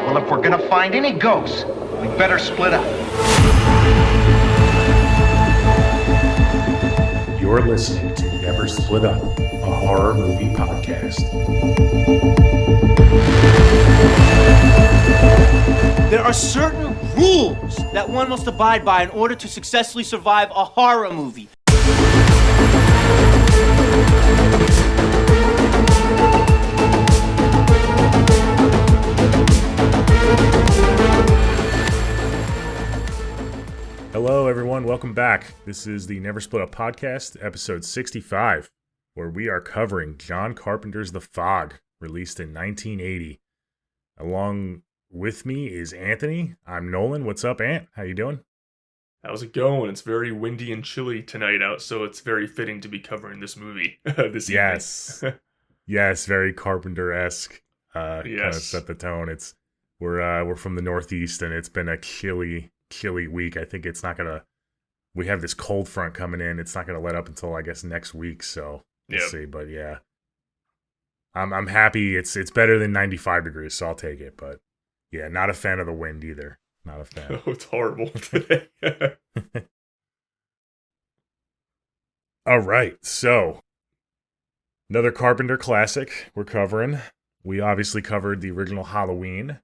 Well, if we're gonna find any ghosts, we better split up. You're listening to Never Split Up, a horror movie podcast. There are certain rules that one must abide by in order to successfully survive a horror movie. Hello, everyone. Welcome back. This is the Never Split Up podcast, episode 65, where we are covering John Carpenter's The Fog, released in 1980. Along with me is Anthony. I'm Nolan. What's up, Ant? How you doing? How's it going? It's very windy and chilly tonight out, so it's very fitting to be covering this movie this evening. Yes. Yes, very Carpenter-esque. Kind of Yes. set the tone. We're from the Northeast, and it's been a chilly week. I think it's not gonna. We have this cold front coming in. It's not gonna let up until I guess next week. So we'll see. But yeah, I'm happy. It's better than 95 degrees, so I'll take it. But yeah, not a fan of the wind either. Not a fan. Oh, it's horrible today. All right, so another Carpenter classic we're covering. We obviously covered the original Halloween.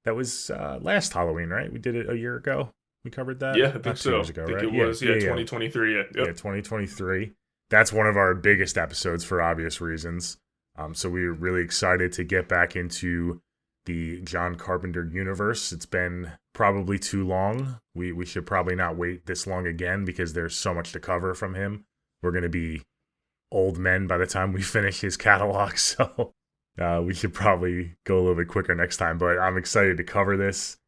That was last Halloween, right? We did it a year ago. We covered that? Yeah, I think Not 2 so. years ago, I think right? it was, 2023. Yeah, Yeah, 2023. That's one of our biggest episodes for obvious reasons. So we were really excited to get back into the John Carpenter universe. It's been probably too long. We should probably not wait this long again because there's so much to cover from him. We're going to be old men by the time we finish his catalog, so we should probably go a little bit quicker next time. But I'm excited to cover this.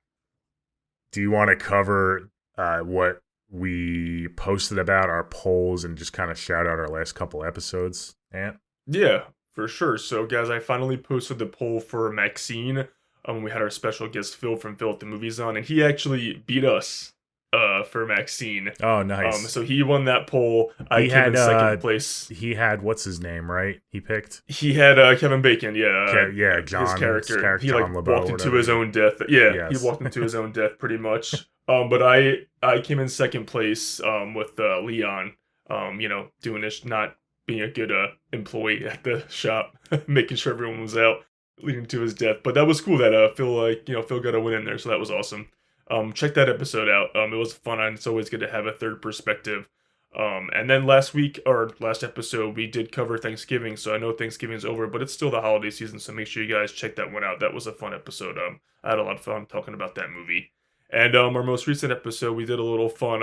Do you want to cover what we posted about our polls and just kind of shout out our last couple episodes, Ant? Yeah, for sure. So, guys, I finally posted the poll for Maxine. We had our special guest Phil from Phil at the Movies on, and he actually beat us for Maxine. Oh, nice. So he won that poll. I came in second place. He had, what's his name, right? He picked? He had Kevin Bacon, John. His character. He John like LeBeau, walked into his own death. Yeah, Yes. he walked into his own death pretty much. But I came in second place with Leon. Doing this, not being a good employee at the shop, making sure everyone was out, leading to his death. But that was cool that Phil got a win in there, so that was awesome. Check that episode out. It was fun, and it's always good to have a third perspective. And then last episode, we did cover Thanksgiving, so I know Thanksgiving's over, but it's still the holiday season, so make sure you guys check that one out. That was a fun episode. I had a lot of fun talking about that movie. And our most recent episode, we did a little fun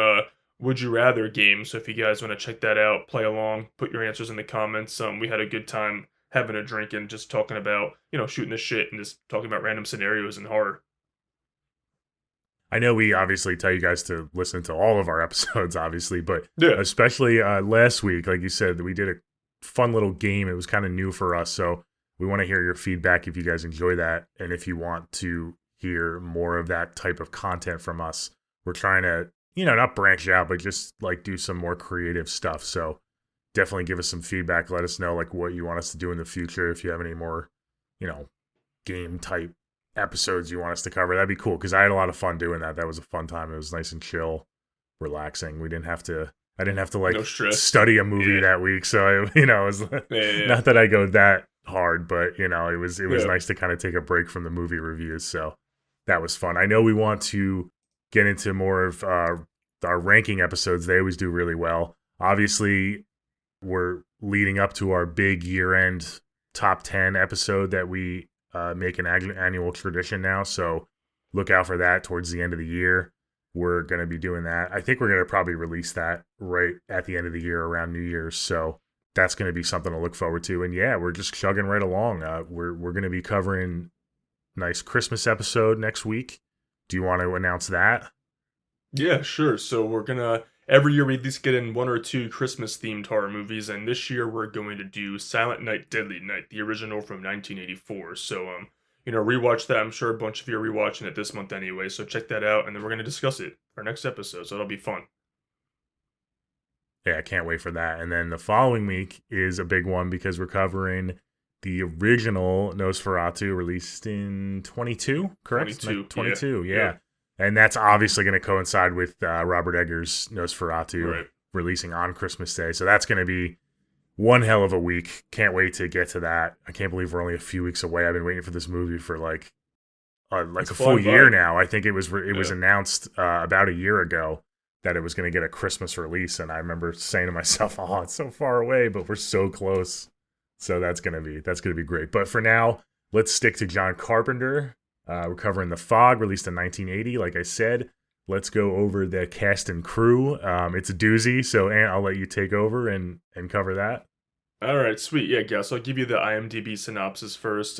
Would You Rather game, so if you guys want to check that out, play along, put your answers in the comments. We had a good time having a drink and just talking about, shooting the shit and just talking about random scenarios in horror. I know we obviously tell you guys to listen to all of our episodes, obviously, but Yeah. especially last week, like you said, we did a fun little game. It was kind of new for us, so we want to hear your feedback if you guys enjoy that, and if you want to hear more of that type of content from us. We're trying to, not branch out, but just like do some more creative stuff. So definitely give us some feedback. Let us know like what you want us to do in the future. If you have any more, game type episodes you want us to cover, that'd be cool, because I had a lot of fun doing that. That was a fun time. It was nice and chill, relaxing. I didn't have to like No stress. study a movie that week, so it was not that I go that hard, but it was nice to kind of take a break from the movie reviews, so that was fun. I know we want to get into more of our ranking episodes. They always do really well. Obviously, we're leading up to our big year-end top 10 episode that we make an annual tradition now, so look out for that towards the end of the year. We're going to be doing that. I think we're going to probably release that right at the end of the year around New Year's, so that's going to be something to look forward to. And yeah, we're just chugging right along. We're going to be covering nice Christmas episode next week. Do you want to announce that? Yeah, sure. So we're gonna, every year we at least get in one or two Christmas themed horror movies, and this year we're going to do Silent Night, Deadly Night, the original from 1984. So rewatch that. I'm sure a bunch of you are rewatching it this month anyway, so check that out, and then we're gonna discuss it our next episode, so it'll be fun. Yeah, I can't wait for that. And then the following week is a big one because we're covering the original Nosferatu released in 22, correct? 22, yeah. And that's obviously going to coincide with Robert Eggers' Nosferatu releasing on Christmas Day. So that's going to be one hell of a week. Can't wait to get to that. I can't believe we're only a few weeks away. I've been waiting for this movie for like a full year now. I think it was announced about a year ago that it was going to get a Christmas release, and I remember saying to myself, "Oh, it's so far away, but we're so close." So that's gonna be great. But for now, let's stick to John Carpenter. We're covering The Fog, released in 1980. Like I said, let's go over the cast and crew. It's a doozy, so Ant, I'll let you take over and cover that. All right, sweet. Yeah, Gus, I'll give you the IMDb synopsis first.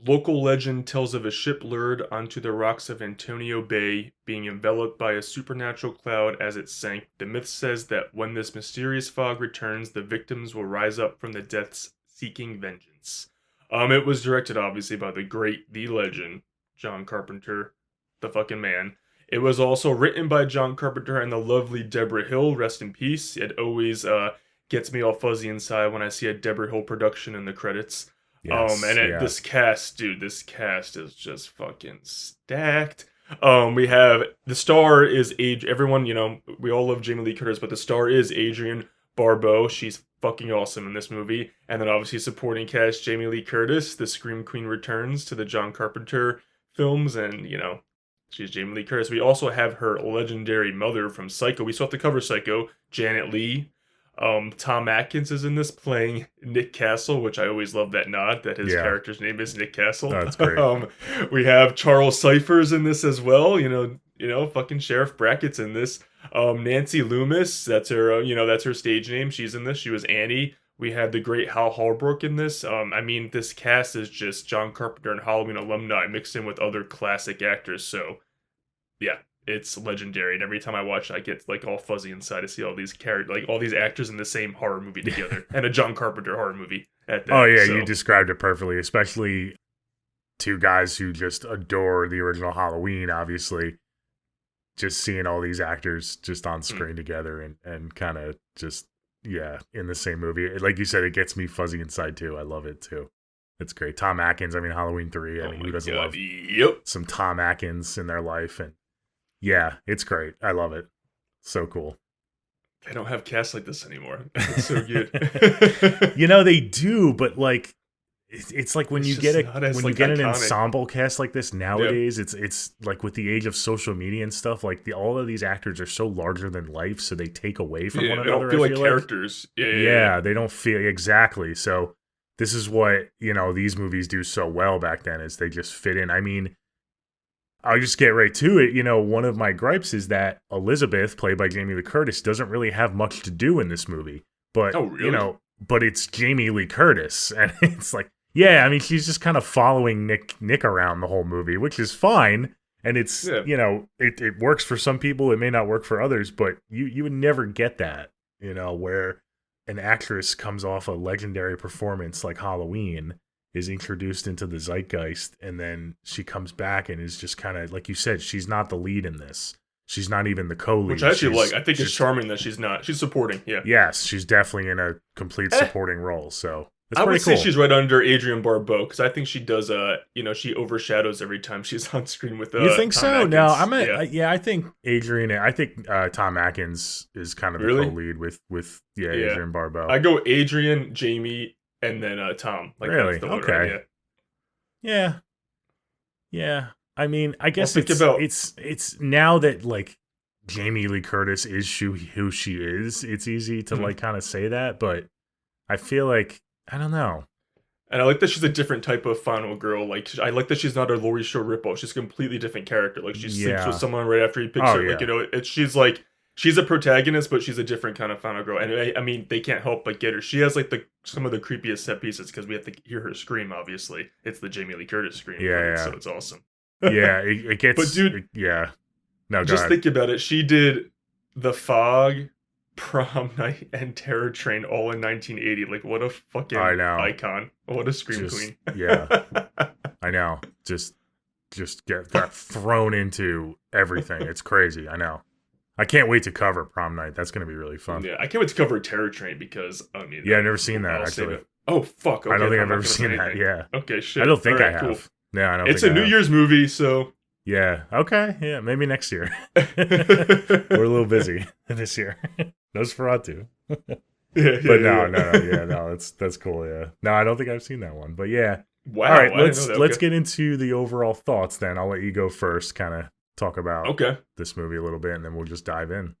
Local legend tells of a ship lured onto the rocks of Antonio Bay, being enveloped by a supernatural cloud as it sank. The myth says that when this mysterious fog returns, the victims will rise up from the depths seeking vengeance. It was directed, obviously, by the legend, John Carpenter, the fucking man. It was also written by John Carpenter and the lovely Deborah Hill, rest in peace. It always gets me all fuzzy inside when I see a Deborah Hill production in the credits. Yes, This cast is just fucking stacked. We have the star is everyone, we all love Jamie Lee Curtis, but the star is Adrienne Barbeau. She's fucking awesome in this movie. And then obviously supporting cast Jamie Lee Curtis, the Scream Queen returns to the John Carpenter films, and she's Jamie Lee Curtis. We also have her legendary mother from Psycho. We still have to cover Psycho, Janet Leigh. Tom Atkins is in this playing Nick Castle, which I always love that nod that his character's name is Nick Castle. That's great. We have Charles Cyphers in this as well. Fucking Sheriff Brackett's in this. Nancy Loomis, that's her. That's her stage name. She's in this. She was Annie. We have the great Hal Holbrook in this. This cast is just John Carpenter and Halloween alumni mixed in with other classic actors. So, yeah. It's legendary, and every time I watch it, I get like all fuzzy inside to see all these all these actors in the same horror movie together, and a John Carpenter horror movie at that. Oh yeah, so. You described it perfectly, especially two guys who just adore the original Halloween, obviously. Just seeing all these actors just on screen together and kind of just, in the same movie. Like you said, it gets me fuzzy inside too. I love it too. It's great. Tom Atkins, Halloween 3, who doesn't love some Tom Atkins in their life? And yeah, it's great. I love it. So cool. They don't have casts like this anymore. It's so good. They do, but like it's like when you get an ensemble cast like this nowadays, it's like with the age of social media and stuff, like all of these actors are so larger than life, so they take away from one another. They don't feel like characters. Yeah, they don't feel exactly. So this is what, these movies do so well back then, is they just fit in. I'll just get right to it. One of my gripes is that Elizabeth, played by Jamie Lee Curtis, doesn't really have much to do in this movie. But, but it's Jamie Lee Curtis. And it's like, she's just kind of following Nick around the whole movie, which is fine. And it's, it works for some people. It may not work for others, but you would never get that, where an actress comes off a legendary performance like Halloween, is introduced into the zeitgeist, and then she comes back and is just kind of, like you said, she's not the lead in this. She's not even the co-lead. Which I actually like. I think it's charming that she's not. She's supporting, yeah. Yes, she's definitely in a complete supporting role, so it's pretty cool. I would say she's right under Adrienne Barbeau, because I think she does, she overshadows every time she's on screen with You think Tom so? Atkins. No, I think Tom Atkins is kind of the co-lead with Adrienne Barbeau. I go Adrienne, Jamie, and then Tom. Like, really? That's the order, okay. Yeah. I guess it's now that like Jamie Lee Curtis is who she is. It's easy to like kind of say that, but I feel like I don't know. And I like that she's a different type of final girl. Like, I like that she's not a Laurie Strode ripoff. She's a completely different character. Like, she sleeps with someone right after he picks her. Yeah. Like, she's like. She's a protagonist, but she's a different kind of final girl. And they can't help but get her. She has like some of the creepiest set pieces because we have to hear her scream, obviously. It's the Jamie Lee Curtis scream. Yeah. So it's awesome. Yeah, it gets... But dude... No, just think about it. She did The Fog, Prom Night, and Terror Train all in 1980. Like, what a fucking icon. What a scream queen. Yeah. I know. Just get that thrown into everything. It's crazy. I know. I can't wait to cover Prom Night. That's going to be really fun. Yeah, I can't wait to cover Terror Train because, I've never seen that, actually. Oh fuck! Okay, I don't think I'm I've not ever gonna say seen that. anything. Yeah, Okay, shit. I don't think Alright, I cool. have. No, I don't. It's think a I New have. Year's movie, so Yeah. Okay. Yeah. Maybe next year. We're a little busy this year. Nosferatu. yeah. But no. Yeah, no. That's cool. Yeah. No, I don't think I've seen that one. But yeah. Wow, All right. I didn't know that. Let's Okay. get into the overall thoughts. Then I'll let you go first. Kind of talk about Okay. this movie a little bit, and then we'll just dive in.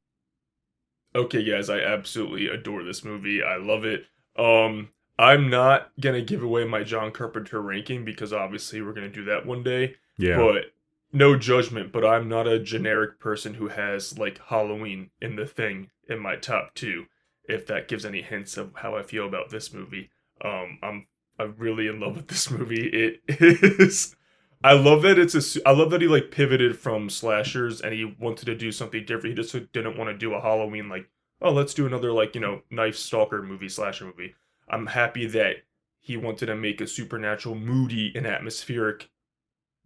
Okay, guys, I absolutely adore this movie. I love it. I'm not gonna give away my John Carpenter ranking because obviously we're gonna do that one day. Yeah. But no judgment, but I'm not a generic person who has like Halloween in The Thing in my top two. If that gives any hints of how I feel about this movie, I'm really in love with this movie. It is. I love that I love that he like pivoted from slashers and he wanted to do something different. He just didn't want to do a Halloween like, oh, let's do another like, knife stalker movie, slasher movie. I'm happy that he wanted to make a supernatural, moody, and atmospheric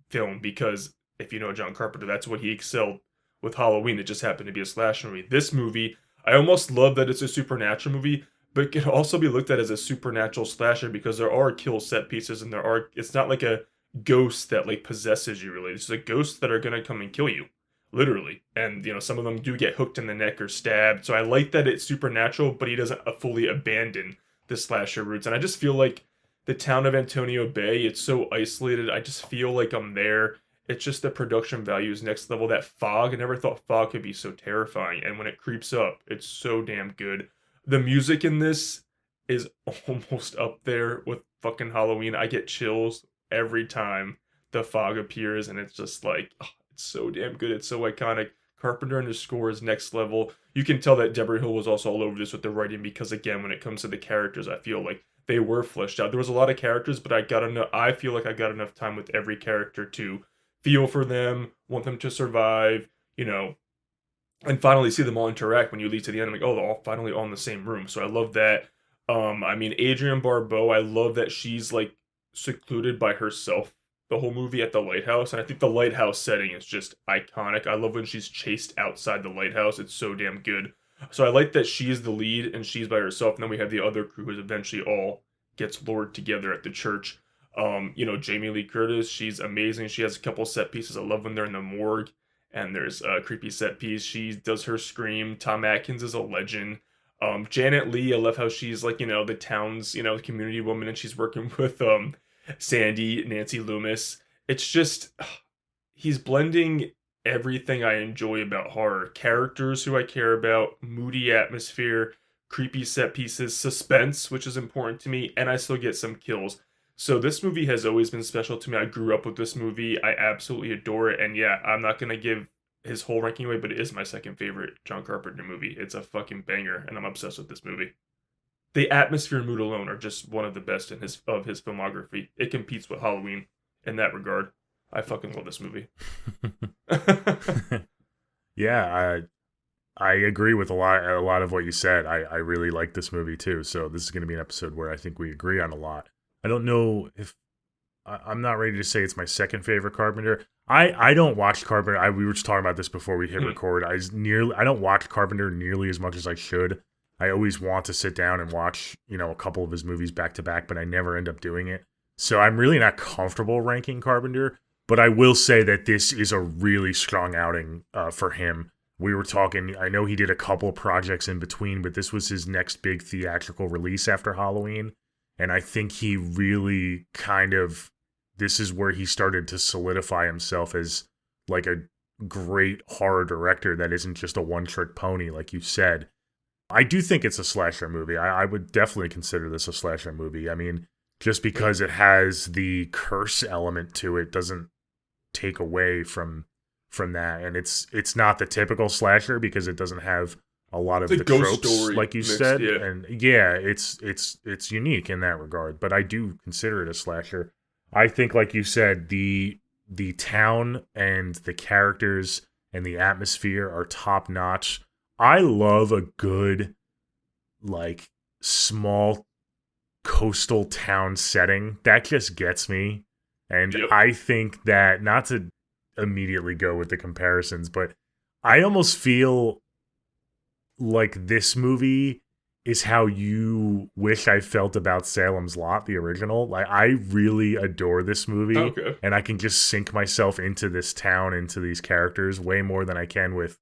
film because if you know John Carpenter, that's what he excelled with Halloween. It just happened to be a slasher movie. This movie, I almost love that it's a supernatural movie, but it can also be looked at as a supernatural slasher because there are kill set pieces and it's not like a ghost that like possesses you really. It's a ghosts that are gonna come and kill you. Literally. And some of them do get hooked in the neck or stabbed. So I like that it's supernatural, but he doesn't fully abandon the slasher roots. And I just feel like the town of Antonio Bay, it's so isolated. I just feel like I'm there. It's just the production value is next level. That fog, I never thought fog could be so terrifying. And when it creeps up, it's so damn good. The music in this is almost up there with fucking Halloween. I get chills every time the fog appears, and it's just like, oh, it's so damn good. It's so iconic. Carpenter and his score is next level. You can tell that Deborah Hill was also all over this with the writing because, again, when it comes to the characters, I feel like they were fleshed out. There was a lot of characters, but I feel like I got enough time with every character to feel for them, want them to survive, and finally see them all interact when you lead to the end. I'm like, oh, they're all finally all in the same room. So I love that. Adrienne Barbeau, I love that she's like secluded by herself the whole movie at the lighthouse, and I think the lighthouse setting is just iconic. I love when she's chased outside the lighthouse. It's so damn good. So I like that she's the lead and she's by herself, and then we have the other crew who eventually all gets lured together at the church. Jamie Lee Curtis, she's amazing. She has a couple set pieces. I love when they're in the morgue and there's a creepy set piece. She does her scream. Tom Atkins is a legend. Janet Leigh, I love how she's like, the town's, community woman, and she's working with Sandy, Nancy Loomis. It's just, he's blending everything I enjoy about horror. Characters who I care about, moody atmosphere, creepy set pieces, suspense, which is important to me, and I still get some kills. So this movie has always been special to me. I grew up with this movie. I absolutely adore it. And yeah, I'm not going to give his whole ranking away, but it is my second favorite John Carpenter movie. It's a fucking banger, and I'm obsessed with this movie. The atmosphere and mood alone are just one of the best in his filmography. It competes with Halloween in that regard. I fucking love this movie. Yeah, I agree with a lot of what you said. I really like this movie too. So this is going to be an episode where I think we agree on a lot. I don't know if I'm not ready to say it's my second favorite Carpenter. I don't watch Carpenter. We were just talking about this before we hit record. I don't watch Carpenter nearly as much as I should. I always want to sit down and watch, a couple of his movies back to back, but I never end up doing it. So I'm really not comfortable ranking Carpenter, but I will say that this is a really strong outing for him. We were talking, I know he did a couple projects in between, but this was his next big theatrical release after Halloween. And I think he really this is where he started to solidify himself as like a great horror director that isn't just a one-trick pony, like you said. I do think it's a slasher movie. I would definitely consider this a slasher movie. I mean, just because it has the curse element to it doesn't take away from that. And it's not the typical slasher because it doesn't have a lot of the tropes, like you said. Yeah. And yeah, it's unique in that regard. But I do consider it a slasher. I think, like you said, the town and the characters and the atmosphere are top notch. I love a good, like, small coastal town setting. That just gets me. And Yep. I think that, not to immediately go with the comparisons, but I almost feel like this movie is how you wish I felt about Salem's Lot, the original. Like, I really adore this movie, Okay. and I can just sink myself into this town, into these characters, way more than I can with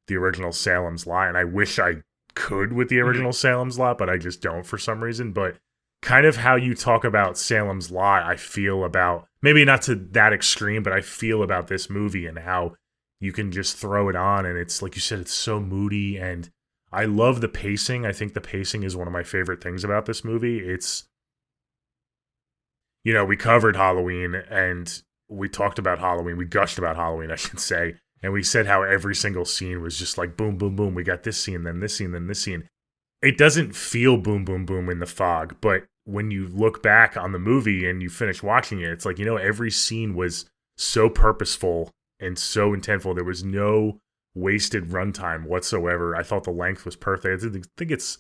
the original Salem's Lot. And I wish I could with the original Salem's Lot, but I just don't for some reason. But kind of how you talk about Salem's Lot, I feel about, maybe not to that extreme, but I feel about this movie and how you can just throw it on, and it's, like you said, it's so moody, and I love the pacing. I think the pacing is one of my favorite things about this movie. It's, you know, we covered Halloween, and we talked about Halloween. We gushed about Halloween, I should say. And we said how every single scene was just like boom, boom, boom. We got this scene, then this scene, then this scene. It doesn't feel boom, boom, boom in The Fog, but when you look back on the movie and you finish watching it, it's like, you know, every scene was so purposeful and so intentful. There was no wasted runtime whatsoever. I thought the length was perfect. I think it's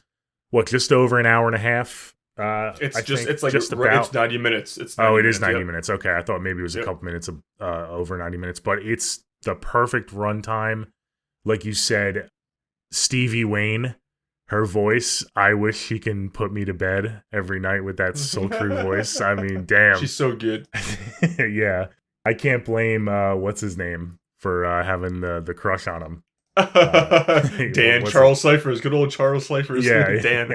just over an hour and a half. It's 90 minutes. It's 90 it is minutes, 90 yep. minutes. Okay, I thought maybe it was a couple minutes of over 90 minutes, but it's the perfect runtime. Like you said, Stevie Wayne, her voice, I wish she can put me to bed every night with that sultry voice. I mean, damn. She's so good. Yeah. I can't blame, what's his name, for having the crush on him. Dan, Charles Cyphers, good old Charles Cyphers. Yeah, Dan.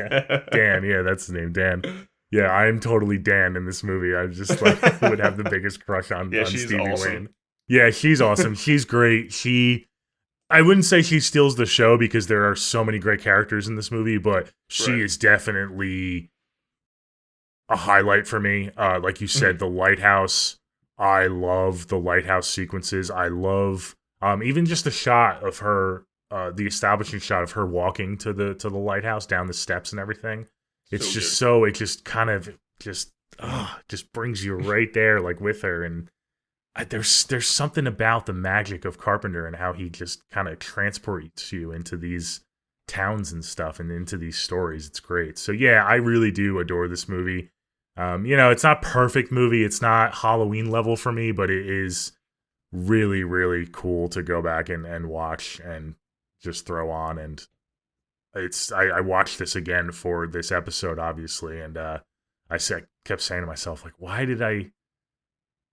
Dan, yeah, that's his name, Dan. Yeah, I am totally Dan in this movie. I just would have the biggest crush on Stevie awesome. Wayne. Yeah, she's awesome. She's great. I wouldn't say she steals the show because there are so many great characters in this movie, but she is definitely a highlight for me. Like you said, the lighthouse. I love the lighthouse sequences. I love even just the shot of her, the establishing shot of her walking to the lighthouse down the steps and everything. It's it just brings you right there, like with her. And there's something about the magic of Carpenter and how he just kind of transports you into these towns and stuff and into these stories. It's great. So yeah, I really do adore this movie. You know, it's not perfect movie. It's not Halloween level for me, but it is really, really cool to go back and watch and just throw on. And I watched this again for this episode, obviously. And I kept saying to myself, like, why did I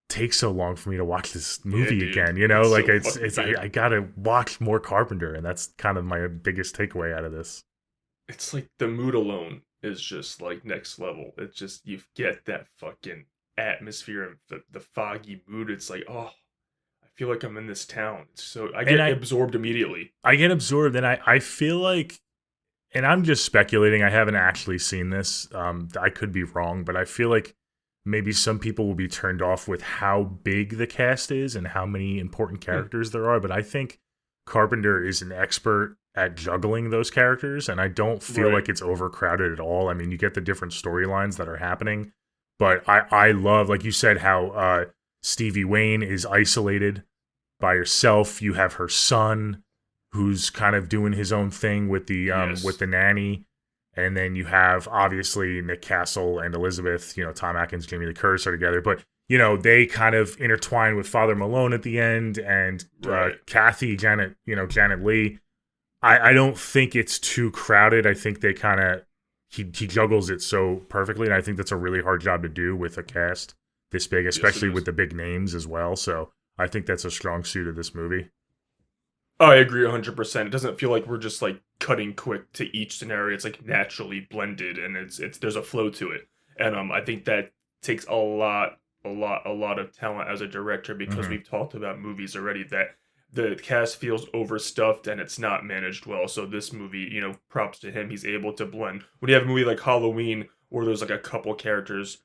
take so long for me to watch this movie again? You know, like I gotta watch more Carpenter. And that's kind of my biggest takeaway out of this. It's like the mood alone is just like next level. It's just, you get that fucking atmosphere and the foggy mood. It's like, oh, I feel like I'm in this town. So I get absorbed immediately. I get absorbed, and I feel like, and I'm just speculating, I haven't actually seen this. I could be wrong, but I feel like maybe some people will be turned off with how big the cast is and how many important characters there are. But I think Carpenter is an expert at juggling those characters, and I don't feel like it's overcrowded at all. I mean, you get the different storylines that are happening, but I love, like you said, how Stevie Wayne is isolated by herself. You have her son who's kind of doing his own thing with the nanny, and then you have obviously Nick Castle and Elizabeth, you know, Tom Atkins, Jamie Lee Curtis are together, but you know, they kind of intertwine with Father Malone at the end, and Kathy, Janet Lee. I don't think it's too crowded. I think they kind of, he juggles it so perfectly, and I think that's a really hard job to do with a cast this big, especially with the big names as well. So I think that's a strong suit of this movie. Oh, I agree 100%. It doesn't feel like we're just like cutting quick to each scenario. It's like naturally blended, and it's there's a flow to it. And I think that takes a lot of talent as a director, because we've talked about movies already that the cast feels overstuffed and it's not managed well. So this movie, you know, props to him. He's able to blend. When you have a movie like Halloween where there's like a couple characters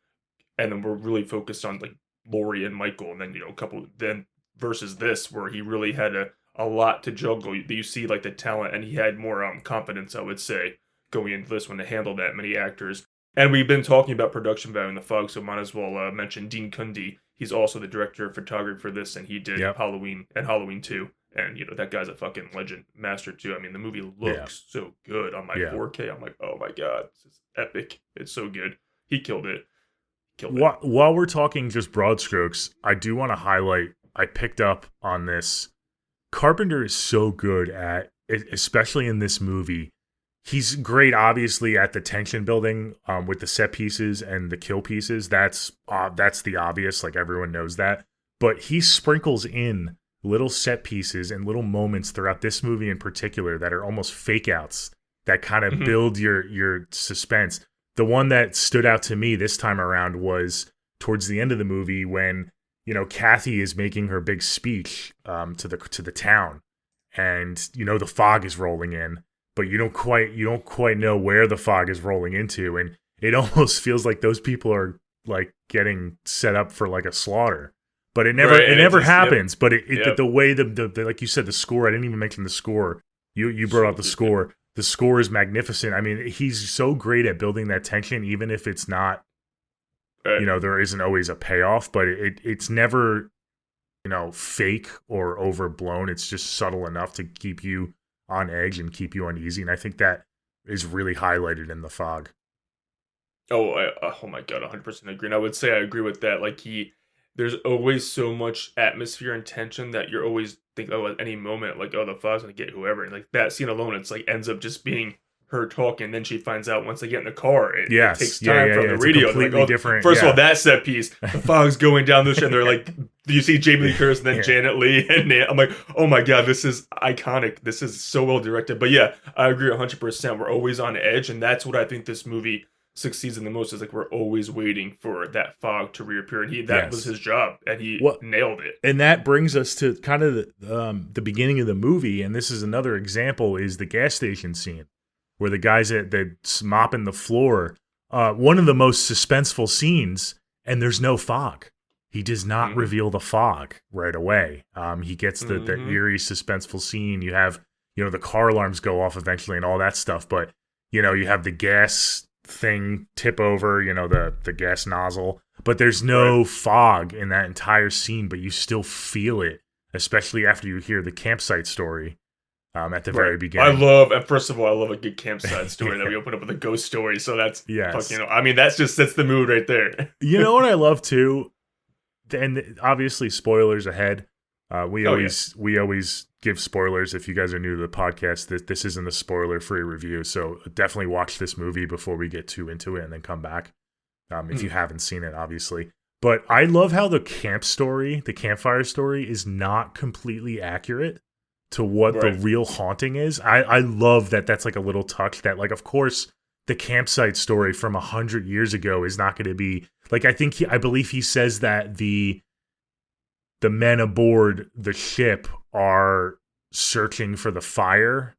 and then we're really focused on like Laurie and Michael, and then, you know, a couple, then versus this where he really had a lot to juggle. You see like the talent, and he had more confidence, I would say, going into this one to handle that many actors. And we've been talking about production value in The Fog, so might as well mention Dean Cundey. He's also the director of photography for this, and he did Halloween and Halloween 2. And, you know, that guy's a fucking legend, master too. I mean, the movie looks so good on my 4K. I'm like, oh my God, this is epic. It's so good. He killed it. While we're talking just broad strokes, I do want to highlight, I picked up on this. Carpenter is so good at, especially in this movie, he's great, obviously, at the tension building with the set pieces and the kill pieces. That's the obvious, like everyone knows that. But he sprinkles in little set pieces and little moments throughout this movie in particular that are almost fake outs that kind of build your suspense. The one that stood out to me this time around was towards the end of the movie when, Kathy is making her big speech to the town, and the fog is rolling in, but you don't quite know where the fog is rolling into, and it almost feels like those people are like getting set up for like a slaughter. But it never happens. Yep. But the way the like you said, the score, I didn't even mention the score. You brought out the score. The score is magnificent. I mean, he's so great at building that tension, even if it's not, there isn't always a payoff, but it's never, fake or overblown. It's just subtle enough to keep you on edge and keep you uneasy. And I think that is really highlighted in The Fog. Oh my God, 100% agree. And I would say I agree with that. Like there's always so much atmosphere and tension that you're always thinking, at any moment, like, the fog's gonna get whoever. And like that scene alone, it's like ends up just being her talking. Then she finds out once they get in the car, it takes time from the radio. Completely different. First of all, that set piece, the fog's going down the street, and they're like, you see Jamie Lee Curtis and then Janet Leigh, and I'm like, oh my God, this is iconic. This is so well directed. But yeah, I agree 100%. We're always on edge, and that's what I think this movie succeeds in the most, is like we're always waiting for that fog to reappear, and that was his job, and he nailed it. And that brings us to kind of the beginning of the movie, and this is another example, is the gas station scene where the guys that's mopping the floor, one of the most suspenseful scenes, and there's no fog. He does not reveal the fog right away. He gets the eerie, suspenseful scene. You have, the car alarms go off eventually and all that stuff, but you have the gas thing tip over, the gas nozzle, but there's no fog in that entire scene, but you still feel it, especially after you hear the campsite story at the very beginning. First of all, I love a good campsite story that we open up with a ghost story, so that's that's just sets the mood right there. You know what I love too, and obviously spoilers ahead. We always give spoilers. If you guys are new to the podcast, this isn't a spoiler-free review, so definitely watch this movie before we get too into it, and then come back if you haven't seen it, obviously. But I love how the campfire story, is not completely accurate to what the real haunting is. I love that. That's like a little touch that, like, of course, the campsite story from 100 years ago is not going to be like. I believe he says that the men aboard the ship are searching for the fire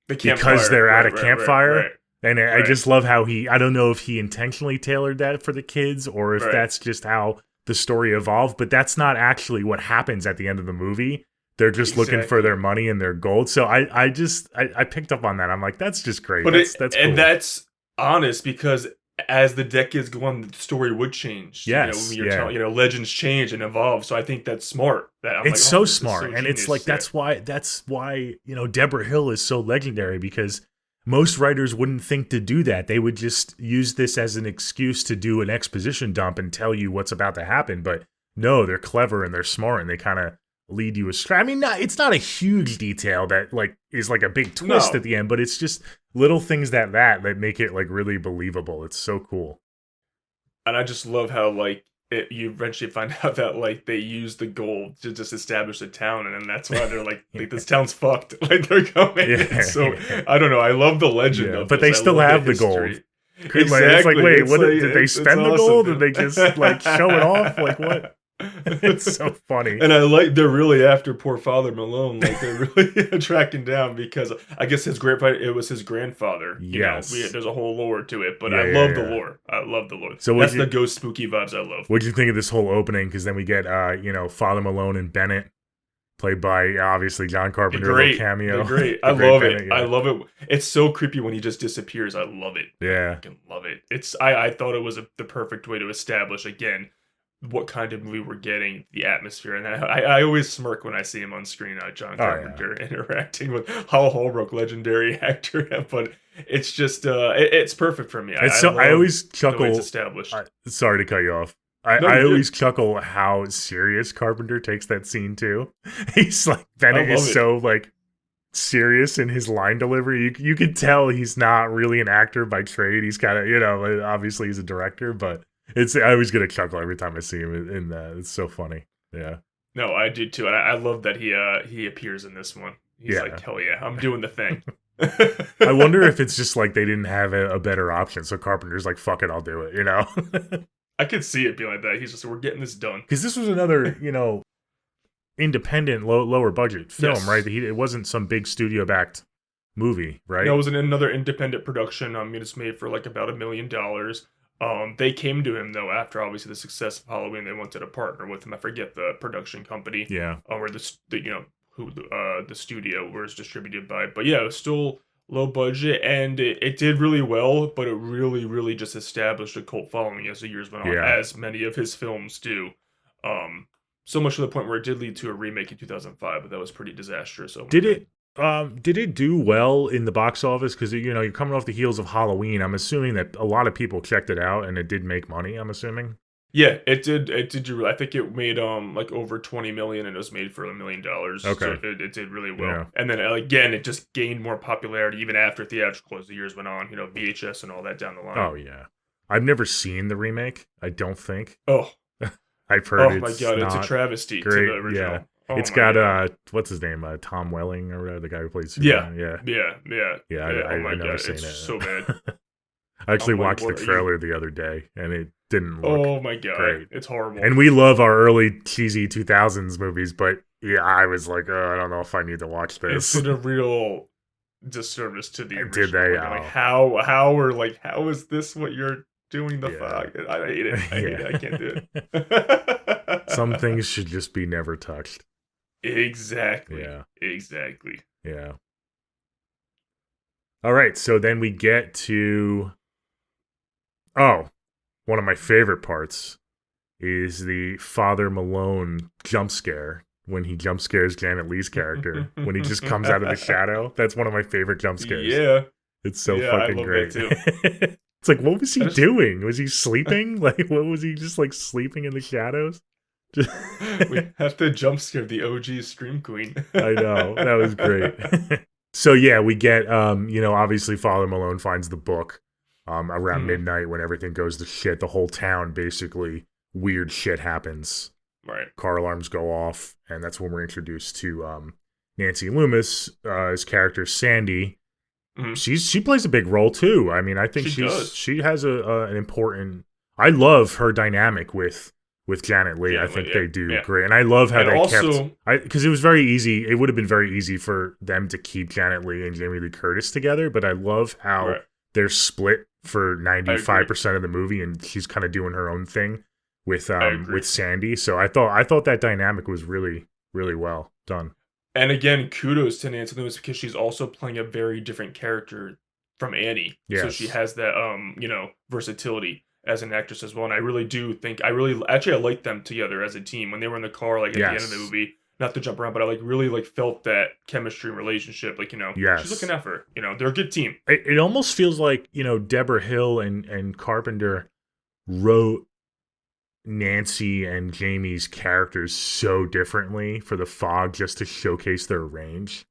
because they're at a campfire. And I just love how I don't know if he intentionally tailored that for the kids or if that's just how the story evolved, but that's not actually what happens at the end of the movie. They're just looking for their money and their gold. So I picked up on that. I'm like, that's just great. But that's cool. And that's honest, because as the decades go on, the story would change. Yes, legends change and evolve. So I think that's smart. It's so smart, and it's like that's why Deborah Hill is so legendary, because most writers wouldn't think to do that. They would just use this as an excuse to do an exposition dump and tell you what's about to happen. But no, they're clever and they're smart, and they kind of lead you astray. I mean, it's not a huge detail that like is like a big twist at the end, but it's just little things that make it like really believable. It's so cool. And I just love how like you eventually find out that like they use the gold to just establish a town, and then that's why they're like, this town's fucked. Like they're coming. So I don't know. I love the legend of but this. they still have the gold. Exactly. It's like, wait, did they spend the gold? Did they just like show it off? Like what? It's so funny. And they're really after poor Father Malone. Like they're really tracking down, because I guess it was his grandfather. Yes. There's a whole lore to it, but I love the lore. I love the lore. So that's the ghost spooky vibes I love. What'd you think of this whole opening? Because then we get Father Malone and Bennett, played by obviously John Carpenter, little cameo. They're great. I love it. Yeah. I love it. It's so creepy when he just disappears. I love it. Yeah. I fucking love it. I thought it was the perfect way to establish again what kind of movie we're getting, the atmosphere. And I always smirk when I see him on screen, John Carpenter interacting with Hal Holbrook, legendary actor. But it's just, it's perfect for me. I always chuckle. It's established. Sorry to cut you off. I always chuckle how serious Carpenter takes that scene too. He's like, Bennett is so like serious in his line delivery. You could tell he's not really an actor by trade. He's kind of, obviously he's a director, but I always get a chuckle every time I see him in that. It's so funny. Yeah. No, I do too. And I love that he appears in this one. He's like, hell yeah, I'm doing the thing. I wonder if it's just like they didn't have a better option. So Carpenter's like, fuck it, I'll do it, I could see it being like that. He's just, we're getting this done. Because this was another, independent, lower budget film, Yes. right? It wasn't some big studio backed movie, right? No, it was another independent production. It's made for like about $1 million. They came to him though after obviously the success of Halloween. They wanted to partner with him. I forget the production company. Yeah. Or who the studio was distributed by. But yeah, it was still low budget, and it did really well. But it really, really just established a cult following as the years went on, as many of his films do. So much to the point where it did lead to a remake in 2005, but that was pretty disastrous. So did it do well in the box office? Because you're coming off the heels of Halloween. I'm assuming that a lot of people checked it out, and it did make money. I'm assuming. Yeah, it did. It did do. I think it made like over 20 million, and it was made for $1 million. Okay, so it did really well. Yeah. And then again, it just gained more popularity even after theatrical as the years went on. VHS and all that down the line. Oh yeah, I've never seen the remake. I don't think. Oh. I've heard. Oh my god, it's a travesty great. to the original. Yeah. Oh it's got what's his name? Tom Welling or whatever, the guy who plays Superman. Yeah. I've never seen it's it. so bad. I actually watched the trailer the other day, and it didn't look. Oh my god, great. It's horrible. And we love our early cheesy 2000s movies, but yeah, I was like, I don't know if I need to watch this. It's a real disservice to the original. Did they? Like, how is this what you're doing? Fuck? I hate it. I hate it. I can't do it. Some things should just be never touched. Exactly. Yeah. Exactly. Yeah. All right, so then we get to one of my favorite parts is the Father Malone jump scare when he jump scares Janet Leigh's character when he just comes out of the shadow. That's one of my favorite jump scares. Yeah. It's so fucking great. That too. It's like, what was he doing? Was he sleeping? Like, what was he just like sleeping in the shadows? We have to jump scare the OG Scream Queen. I know. That was great. So yeah, we get obviously Father Malone finds the book around midnight when everything goes to shit. The whole town basically weird shit happens. Right. Car alarms go off, and that's when we're introduced to Nancy Loomis, his character Sandy. Mm-hmm. She plays a big role too. I mean, I think she has an important. I love her dynamic with Janet Leigh. I think they do great, and I love how they kept. Because it was very easy. It would have been very easy for them to keep Janet Leigh and Jamie Lee Curtis together, but I love how they're split for 95% of the movie, and she's kind of doing her own thing with Sandy. So I thought that dynamic was really, really well done. And again, kudos to Nancy Loomis because she's also playing a very different character from Annie. Yes. So she has that versatility as an actress as well. And I really do think I like them together as a team when they were in the car, like at the end of the movie. Not to jump around, but I really felt that chemistry and relationship. Like, she's looking at her. They're a good team. It almost feels like, Deborah Hill and Carpenter wrote Nancy and Jamie's characters so differently for The Fog just to showcase their range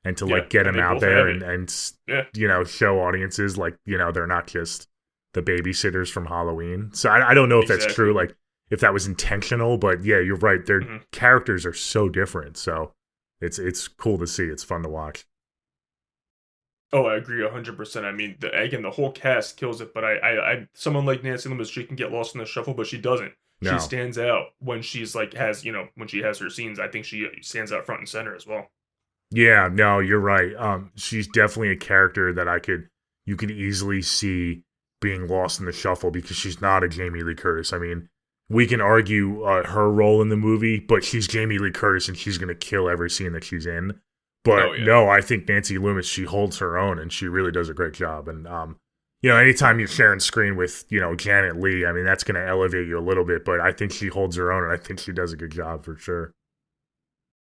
and to get them out there and show audiences they're not just the babysitters from Halloween. So I don't know if that's true, like if that was intentional, but yeah, you're right. Their characters are so different. So it's cool to see. It's fun to watch. Oh, I agree 100%. I mean, the whole cast kills it, but I someone like Nancy Loomis, she can get lost in the shuffle, but she doesn't. No. She stands out when she's when she has her scenes. I think she stands out front and center as well. Yeah, no, you're right. She's definitely a character that you could easily see being lost in the shuffle because she's not a Jamie Lee Curtis. I mean, we can argue her role in the movie, but she's Jamie Lee Curtis and she's going to kill every scene that she's in. But no, I think Nancy Loomis, she holds her own and she really does a great job. And, anytime you're sharing screen with, Janet Leigh, I mean, that's going to elevate you a little bit, but I think she holds her own and I think she does a good job for sure.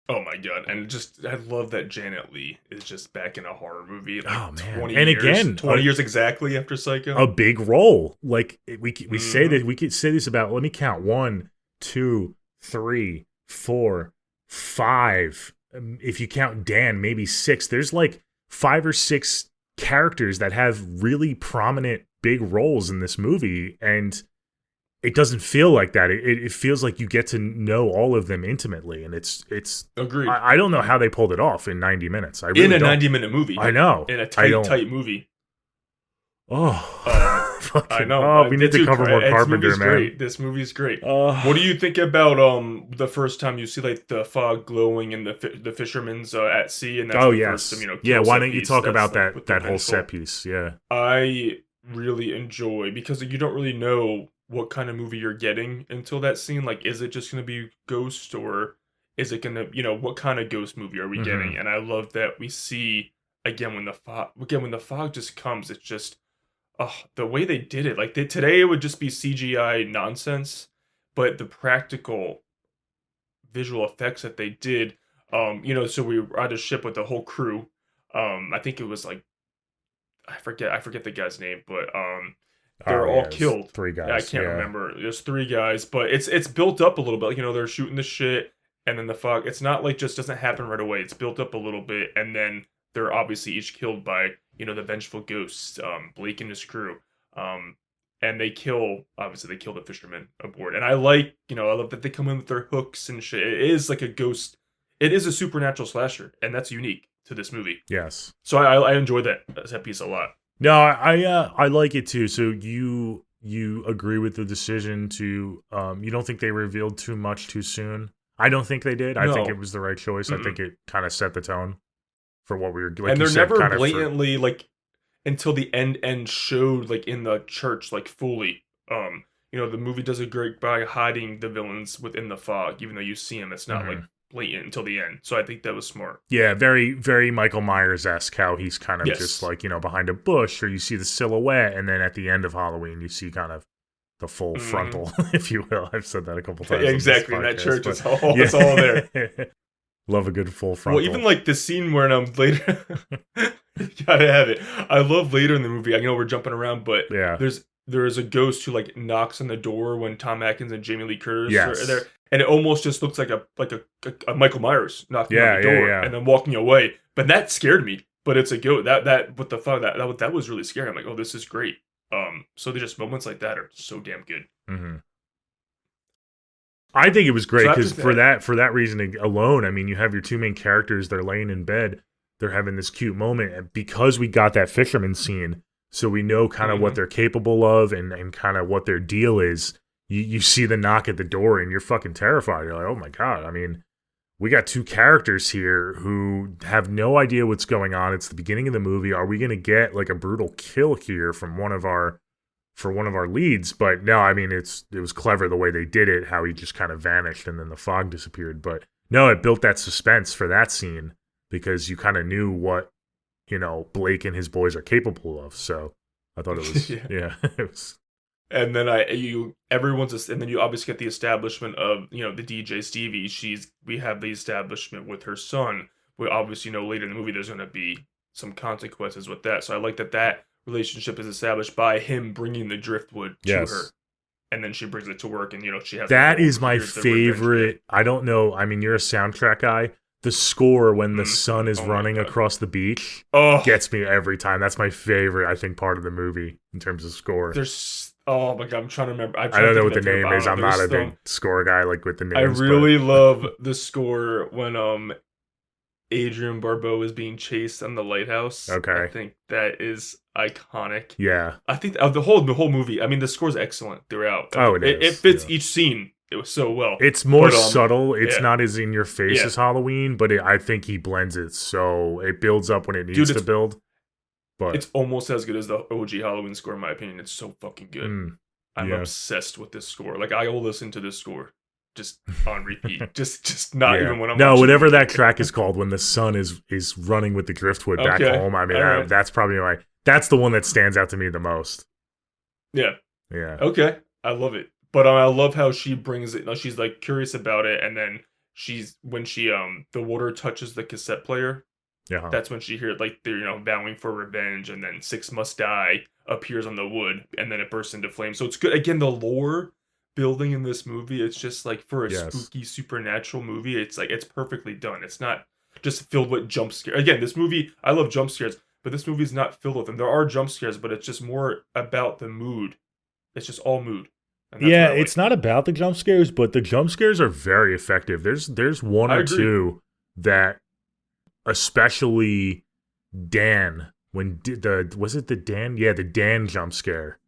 Oh my god! And I love that Janet Leigh is just back in a horror movie. Like 20 and years, again, 20 years exactly after Psycho. A big role. Like we say that we could say this about. Let me count: 1, 2, 3, 4, 5 if you count Dan, maybe 6. There's like 5 or 6 characters that have really prominent big roles in this movie, and it doesn't feel like that. It feels like you get to know all of them intimately, and it's agreed. I don't know how they pulled it off in 90 minutes. In a 90-minute movie. I know. In a tight movie. I know. Oh, we need to cover more Carpenter, man. Great. This movie's great. What do you think about the first time you see like the fog glowing in the fishermen's at sea? And that's first, why don't you talk about that whole set piece? Yeah, I really enjoy, because you don't really know what kind of movie you're getting until that scene. Like, is it just going to be ghost, or is it going to, what kind of ghost movie are we getting? And I love that we see again when the fog just comes. It's just. Oh, the way they did it. Like, today it would just be CGI nonsense, but the practical visual effects that they did, so we were on a ship with the whole crew. I think it was like, I forget the guy's name, but they're all killed. 3 guys. I can't remember. There's 3 guys, but it's built up a little bit. They're shooting the shit, and then the fog. It's not like just doesn't happen right away. It's built up a little bit, and then they're obviously each killed by the vengeful ghosts, Blake and his crew, and they kill the fishermen aboard. And I love that they come in with their hooks and shit. It is like a ghost. It is a supernatural slasher, and that's unique to this movie. Yes. So I enjoy that piece a lot. No, I like it too. So you agree with the decision to you don't think they revealed too much too soon? I don't think they did. I think it was the right choice. I think it kind of set the tone for what we were doing. And they're never blatantly like until the end showed like in the church like fully. The movie does a great by hiding the villains within the fog, even though you see them. It's not like blatant until the end. So I think that was smart. Yeah, very, very Michael Myers-esque, how he's kind of just like, behind a bush, or you see the silhouette, and then at the end of Halloween, you see kind of the full frontal, if you will. I've said that a couple times. Yeah, exactly. In that church, it's all there. Love a good full frontal. Well, even like the scene where later, you gotta have it. I love later in the movie. I know we're jumping around, but there is a ghost who like knocks on the door when Tom Atkins and Jamie Lee Curtis are there, and it almost just looks like a Michael Myers knocking on the door and then walking away. But that scared me. But it's a ghost that with the fog that was really scary. I'm like, oh, this is great. So there's just moments like that are so damn good. Mm-hmm. I think it was great because for that reason alone, I mean, you have your 2 main characters, they're laying in bed, they're having this cute moment, and because we got that fisherman scene, so we know kind of what they're capable of and kind of what their deal is. You see the knock at the door and you're fucking terrified. You're like, oh my God. I mean, we got 2 characters here who have no idea what's going on. It's the beginning of the movie. Are we going to get like a brutal kill here from one of our leads? But no, I mean, it was clever the way they did it, how he just kind of vanished and then the fog disappeared. But no, it built that suspense for that scene because you kind of knew what, Blake and his boys are capable of. So I thought it was, it was. And then and then you obviously get the establishment of, the DJ Stevie. We have the establishment with her son. We obviously know later in the movie there's going to be some consequences with that. So I like that relationship is established by him bringing the driftwood to her, and then she brings it to work, and she has that is my favorite. I don't know. I mean, you're a soundtrack guy. The score when the sun is running across the beach gets me every time. That's my favorite, I think, part of the movie in terms of score. Oh my God, I'm trying to remember. I don't know what the name is. I'm not a big score guy like with the names. I really love the score when Adrian Barbeau is being chased on the lighthouse. Okay. I think that is iconic. Yeah. I think the whole movie, I mean, the score's excellent throughout. Oh, it is. It fits each scene. It was so well. It's more subtle. It's not as in your face as Halloween, but I think he blends it so it builds up when it needs to build. But it's almost as good as the OG Halloween score, in my opinion. It's so fucking good. I'm obsessed with this score. Like, I will listen to this score just on repeat. just not even when I'm whatever that track is called when the sun is running with the driftwood back home. I mean, that's probably that's the one that stands out to me the most. Yeah. Yeah. Okay. I love it. But I love how she brings it. She's like curious about it, and then when the water touches the cassette player. Yeah. That's when she hears like they're vowing for revenge, and then 6 Must Die appears on the wood, and then it bursts into flames. So it's good. Again, the lore building in this movie, it's just like for a spooky supernatural movie, it's like it's perfectly done. It's not just filled with jump scares. Again, this movie, I love jump scares, but this movie's not filled with them. There are jump scares, but it's just more about the mood. It's just all mood. Yeah, it's not about the jump scares, but the jump scares are very effective. There's one or two that, especially Dan, when was it the Dan? Yeah, the Dan jump scare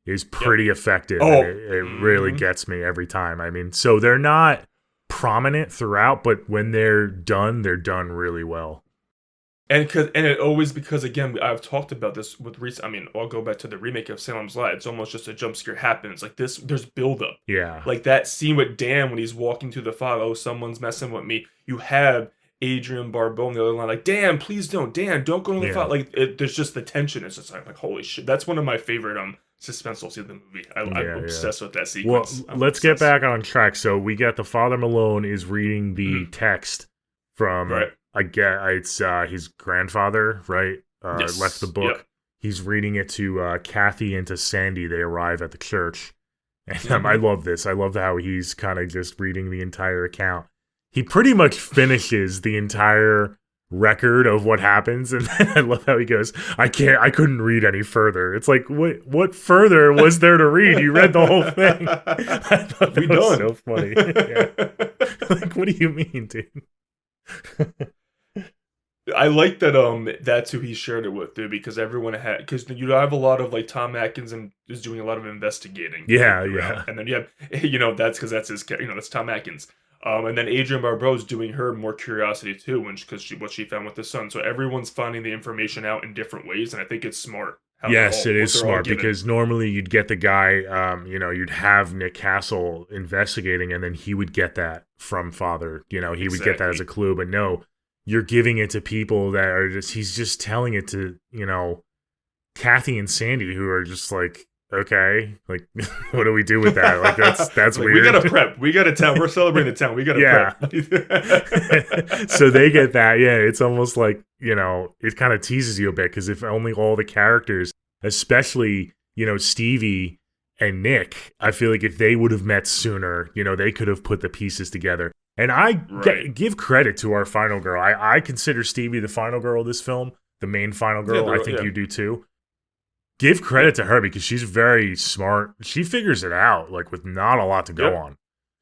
is pretty effective. Oh, it really gets me every time. I mean, so they're not prominent throughout, but when they're done really well. And it always, because again, I've talked about this with recent. I mean, I'll go back to the remake of Salem's Lot. It's almost just a jump scare happens. Like this, there's buildup. Yeah. Like that scene with Dan when he's walking through the fog. Oh, someone's messing with me. You have Adrian Barbeau on the other line, like, Dan, please don't. Dan, don't go to the fog. Like, there's just the tension. It's just like, holy shit. That's one of my favorite suspenseful scenes in the movie. I'm obsessed with that sequence. Well, let's get back on track. So we got the Father Malone is reading the text from. Right. I get it's his grandfather, right? Yes. Left the book. Yep. He's reading it to Kathy and to Sandy. They arrive at the church. And I love this. I love how he's kind of just reading the entire account. He pretty much finishes the entire record of what happens. And then I love how he goes, I couldn't read any further. It's like, what further was there to read? You read the whole thing. I thought that was so funny. Yeah. Like, what do you mean, dude? I like that that's who he shared it with, dude, because everyone had, because you have a lot of like Tom Atkins is doing a lot of investigating. Yeah. And then you have, that's because that's his, that's Tom Atkins. And then Adrian Barbeau's doing her more curiosity too, because what she found with the son. So everyone's finding the information out in different ways, and I think it's smart. Yes, it is smart, because normally you'd get the guy, you'd have Nick Castle investigating, and then he would get that from Father. He would get that as a clue, but no. You're giving it to people that are he's just telling it to, Kathy and Sandy, who are just like, okay, like, what do we do with that? Like, that's like, weird. We gotta prep. We gotta tell. We're celebrating the town. We gotta prep. So they get that. Yeah, it's almost like, it kind of teases you a bit, because if only all the characters, especially, Stevie and Nick, I feel like if they would have met sooner, they could have put the pieces together. And I give credit to our final girl. I consider Stevie the final girl of this film, the main final girl. I think you do too. Give credit to her, because she's very smart. She figures it out, like, with not a lot to go on.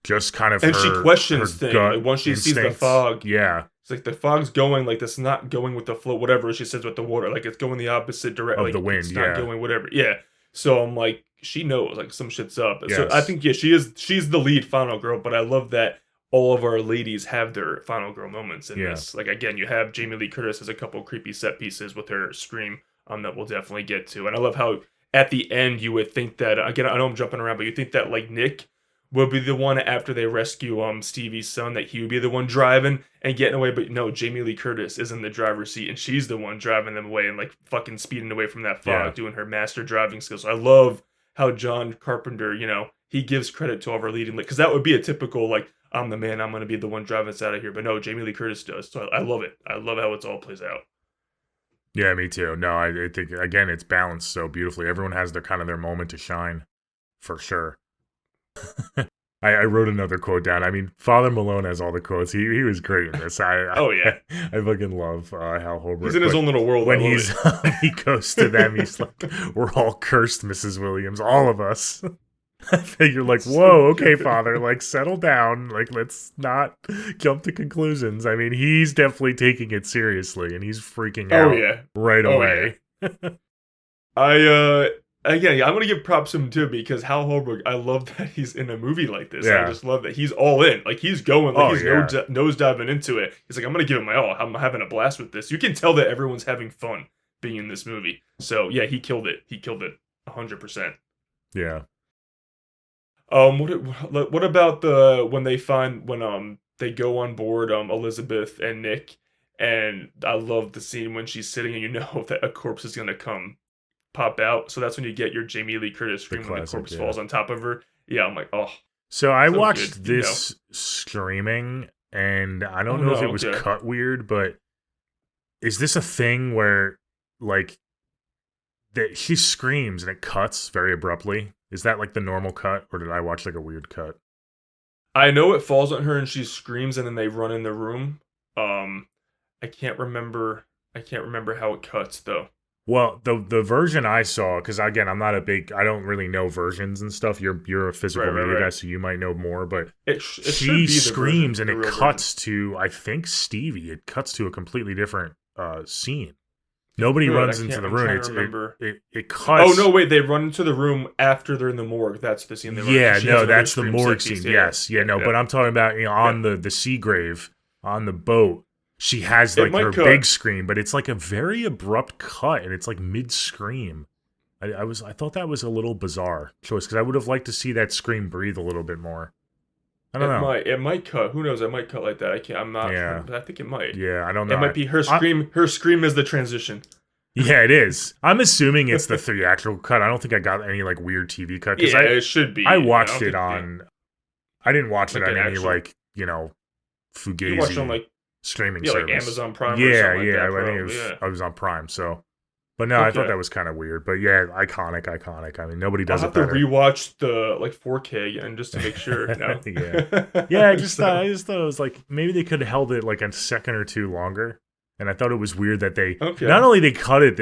Just kind of, and she questions things. Like, once she sees the fog, it's like the fog's going, like, that's not going with the flow, whatever she says with the water, like, it's going the opposite direction of the wind. It's not going whatever. Yeah. So I'm like, she knows, like, some shit's up. Yes. So I think she's the lead final girl, but I love that all of our ladies have their final girl moments in this. Like, again, you have Jamie Lee Curtis has a couple creepy set pieces with her scream that we'll definitely get to. And I love how at the end you would think that, again, I know I'm jumping around, but you think that, like, Nick will be the one after they rescue Stevie's son, that he would be the one driving and getting away. But no, Jamie Lee Curtis is in the driver's seat, and she's the one driving them away and, like, fucking speeding away from that fog, doing her master driving skills. I love how John Carpenter, he gives credit to all of our leading, because that would be a typical, like, I'm the man, I'm going to be the one driving us out of here. But no, Jamie Lee Curtis does. So I love it. I love how it all plays out. Yeah, me too. No, I think, again, it's balanced so beautifully. Everyone has their moment to shine, for sure. I wrote another quote down. I mean, Father Malone has all the quotes. He was great in this. I fucking love Hal Holbrook. He's in his own little world. When he goes to them, he's like, "We're all cursed, Mrs. Williams, all of us." You're like, whoa, okay, Father, like, settle down. Like, let's not jump to conclusions. I mean, he's definitely taking it seriously, and he's freaking out right away. Yeah. Again, I'm going to give props to him, too, because Hal Holbrook, I love that he's in a movie like this. Yeah. I just love that he's all in. Like, he's going, like, he's nose diving into it. He's like, I'm going to give it my all. I'm having a blast with this. You can tell that everyone's having fun being in this movie. So, yeah, he killed it. He killed it 100%. Yeah. What about when they go on board Elizabeth and Nick, and I love the scene when she's sitting and you know that a corpse is gonna pop out. So that's when you get your Jamie Lee Curtis scream when the corpse falls on top of her. Yeah, I'm like, oh. So I watched this streaming, and I don't know if it was cut weird, but is this a thing where, like, that she screams and it cuts very abruptly? Is that, like, the normal cut, or did I watch, like, a weird cut? I know it falls on her and she screams and then they run in the room. I can't remember how it cuts though. Well, the version I saw, because again, I don't really know versions and stuff. You're a physical media guy, so you might know more. But it she screams and it cuts version. to, I think, Stevie. It cuts to a completely different scene. Nobody runs into the room. It cuts. Oh no, wait! They run into the room after they're in the morgue. That's the scene. That's the morgue scene. Yes, but I'm talking about on the Seagrave on the boat. She has like her big scream, but it's like a very abrupt cut, and it's like mid scream. I thought that was a little bizarre choice because I would have liked to see that scream breathe a little bit more. I don't know. It might cut. Who knows? It might cut like that. I'm not sure, but I think it might. Yeah, I don't know. It might be her scream. Her scream is the transition. Yeah, it is. I'm assuming it's the theatrical cut. I don't think I got any like weird TV cut. Yeah, it should be. I watched it on. I didn't watch it on any Fugazi. You watched it on like streaming service. Like Amazon Prime. Yeah, or something like that, I think I was on Prime. So, but no, I thought that was kind of weird. But yeah, iconic. I mean, nobody does it better. I'll have to rewatch the 4K again just to make sure. No. I just thought it was like maybe they could have held it like a second or two longer. And I thought it was weird that they not only they cut it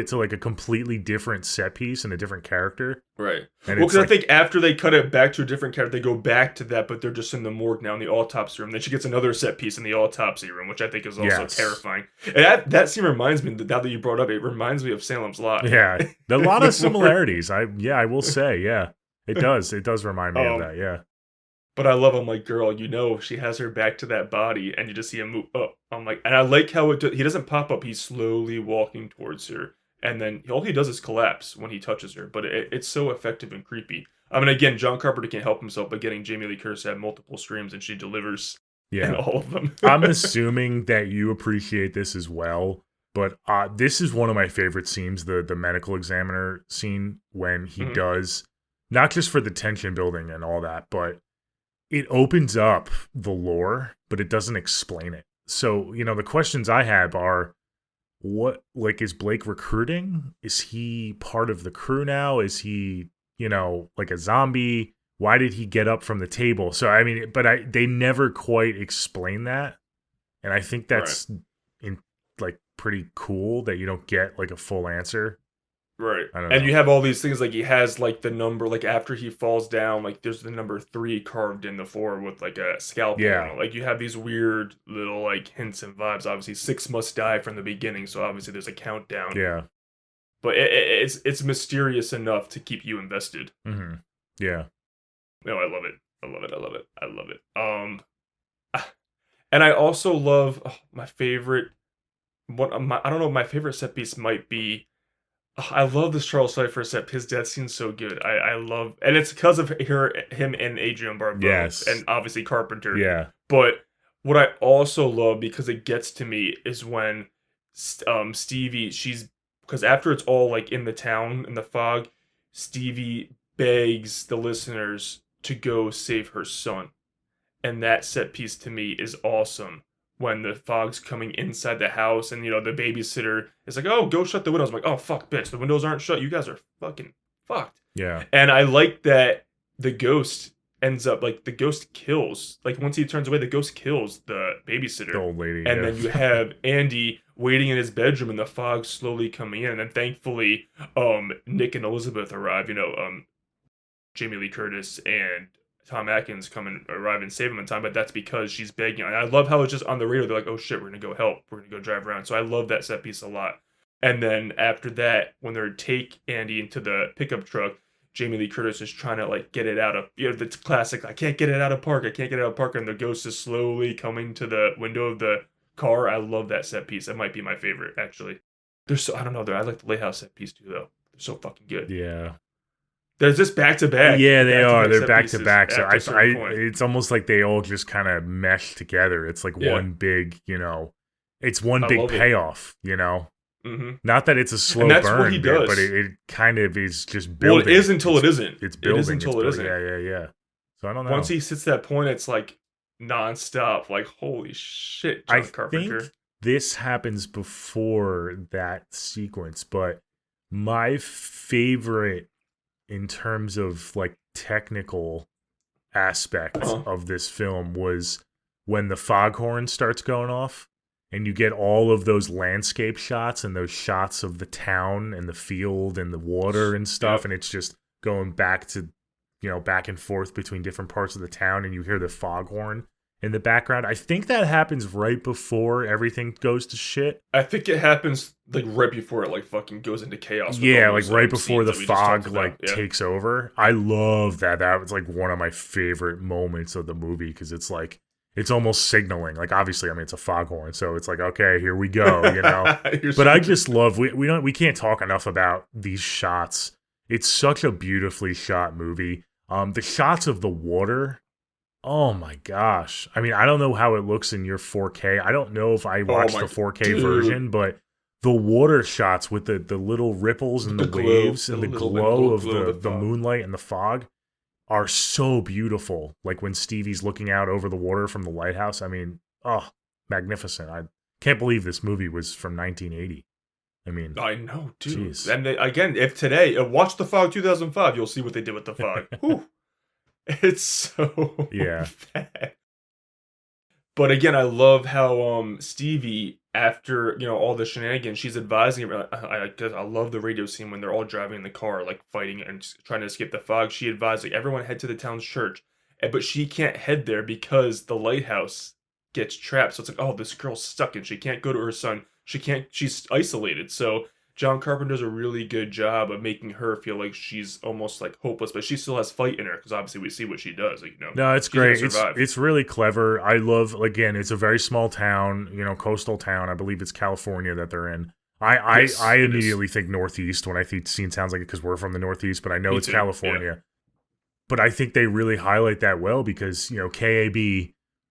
to like a completely different set piece and a different character. Right. And because I think after they cut it back to a different character, they go back to that, but they're just in the morgue now in the autopsy room. Then she gets another set piece in the autopsy room, which I think is also terrifying. And that scene reminds me, now that you brought up, it reminds me of Salem's Lot. Yeah. A lot of similarities. I will say, yeah. It does. It does remind me of that, yeah. But I love him, like, girl, she has her back to that body, and you just see him move up. I'm like, and I like how he doesn't pop up, he's slowly walking towards her, and then all he does is collapse when he touches her, but it's so effective and creepy. I mean, again, John Carpenter can't help himself, but getting Jamie Lee Curtis to have multiple screams, and she delivers in all of them. I'm assuming that you appreciate this as well, but this is one of my favorite scenes, the medical examiner scene, when he does, not just for the tension building and all that, but it opens up the lore, but it doesn't explain it. So, the questions I have are, is Blake recruiting? Is he part of the crew now? Is he, like a zombie? Why did he get up from the table? So, I mean, they never quite explain that. And I think that's pretty cool that you don't get like a full answer. Right. And you have all these things, like he has like the number, like after he falls down, like there's the number 3 carved in the floor with like a scalpel. Yeah. Like you have these weird little like hints and vibes. Obviously 6 must die from the beginning, so obviously there's a countdown. Yeah. But it's mysterious enough to keep you invested. Mm-hmm. Yeah. No, I love it. And I also love my favorite. I don't know. My favorite set piece might be. I love this Charles Cypher set. His death scene's so good. I love, and it's because of him and Adrienne Barbeau, and obviously Carpenter. Yeah. But what I also love, because it gets to me, is when Stevie, because after it's all like in the town in the fog, Stevie begs the listeners to go save her son, and that set piece to me is awesome. When the fog's coming inside the house and, the babysitter is like, oh, go shut the windows. I'm like, oh, fuck, bitch, the windows aren't shut. You guys are fucking fucked. Yeah. And I like that the ghost ends up, like, the ghost kills. Like, once he turns away, the ghost kills the babysitter. The old lady, And then you have Andy waiting in his bedroom and the fog slowly coming in. And then thankfully, Nick and Elizabeth arrive, Jamie Lee Curtis and Tom Atkins arrive and save him in time, but that's because she's begging. And I love how it's just on the radio. They're like, oh shit, we're going to go help. We're going to go drive around. So I love that set piece a lot. And then after that, when they take Andy into the pickup truck, Jamie Lee Curtis is trying to like get it out of, the classic, I can't get it out of park. And the ghost is slowly coming to the window of the car. I love that set piece. That might be my favorite, actually. I don't know. I like the lighthouse set piece too, though. They're so fucking good. Yeah. There's this back to back. Yeah, they are. They're back to back. So it's almost like they all just kind of mesh together. It's like one big, it's one big payoff. Mm-hmm. Not that it's a slow burn, but it kind of is just building. Well, it is until it isn't. It's building. It is until it isn't. Yeah. So I don't know. Once he hits that point, it's like nonstop. Like holy shit, John Carpenter. I think this happens before that sequence, but my favorite. In terms of like technical aspects of this film was when the foghorn starts going off and you get all of those landscape shots and those shots of the town and the field and the water and stuff, and it's just going back to, back and forth between different parts of the town, and you hear the foghorn in the background. I think that happens right before everything goes to shit. I think it happens like right before it like fucking goes into chaos. Yeah, like right before the fog takes over. I love that. That was like one of my favorite moments of the movie because it's like it's almost signaling. Like obviously, I mean it's a foghorn, so it's like okay, here we go, But I just love we can't talk enough about these shots. It's such a beautifully shot movie. The shots of the water. Oh my gosh. I mean, I don't know how it looks in your 4K. I don't know if I watched the 4K version, but the water shots with the little ripples and the waves and the glow of the moonlight and the fog are so beautiful. Like when Stevie's looking out over the water from the lighthouse. I mean, magnificent. I can't believe this movie was from 1980. I mean, I know, dude. Geez. And again, if today, watch The Fog 2005, you'll see what they did with The Fog. Whew. It's so bad. But again, I love how Stevie, after all the shenanigans, she's advising him. I love the radio scene when they're all driving in the car, like fighting and trying to escape the fog. She advised like everyone head to the town's church, but she can't head there because the lighthouse gets trapped. So it's like, oh, this girl's stuck and she can't go to her son. She's isolated. So John Carpenter does a really good job of making her feel like she's almost like hopeless, but she still has fight in her because obviously we see what she does. Like, no, it's great. It's really clever. I love, again, it's a very small town, coastal town. I believe it's California that they're in. I immediately think Northeast when I think scene sounds like it because we're from the Northeast, but I know it's California. Yeah. But I think they really highlight that well because, KAB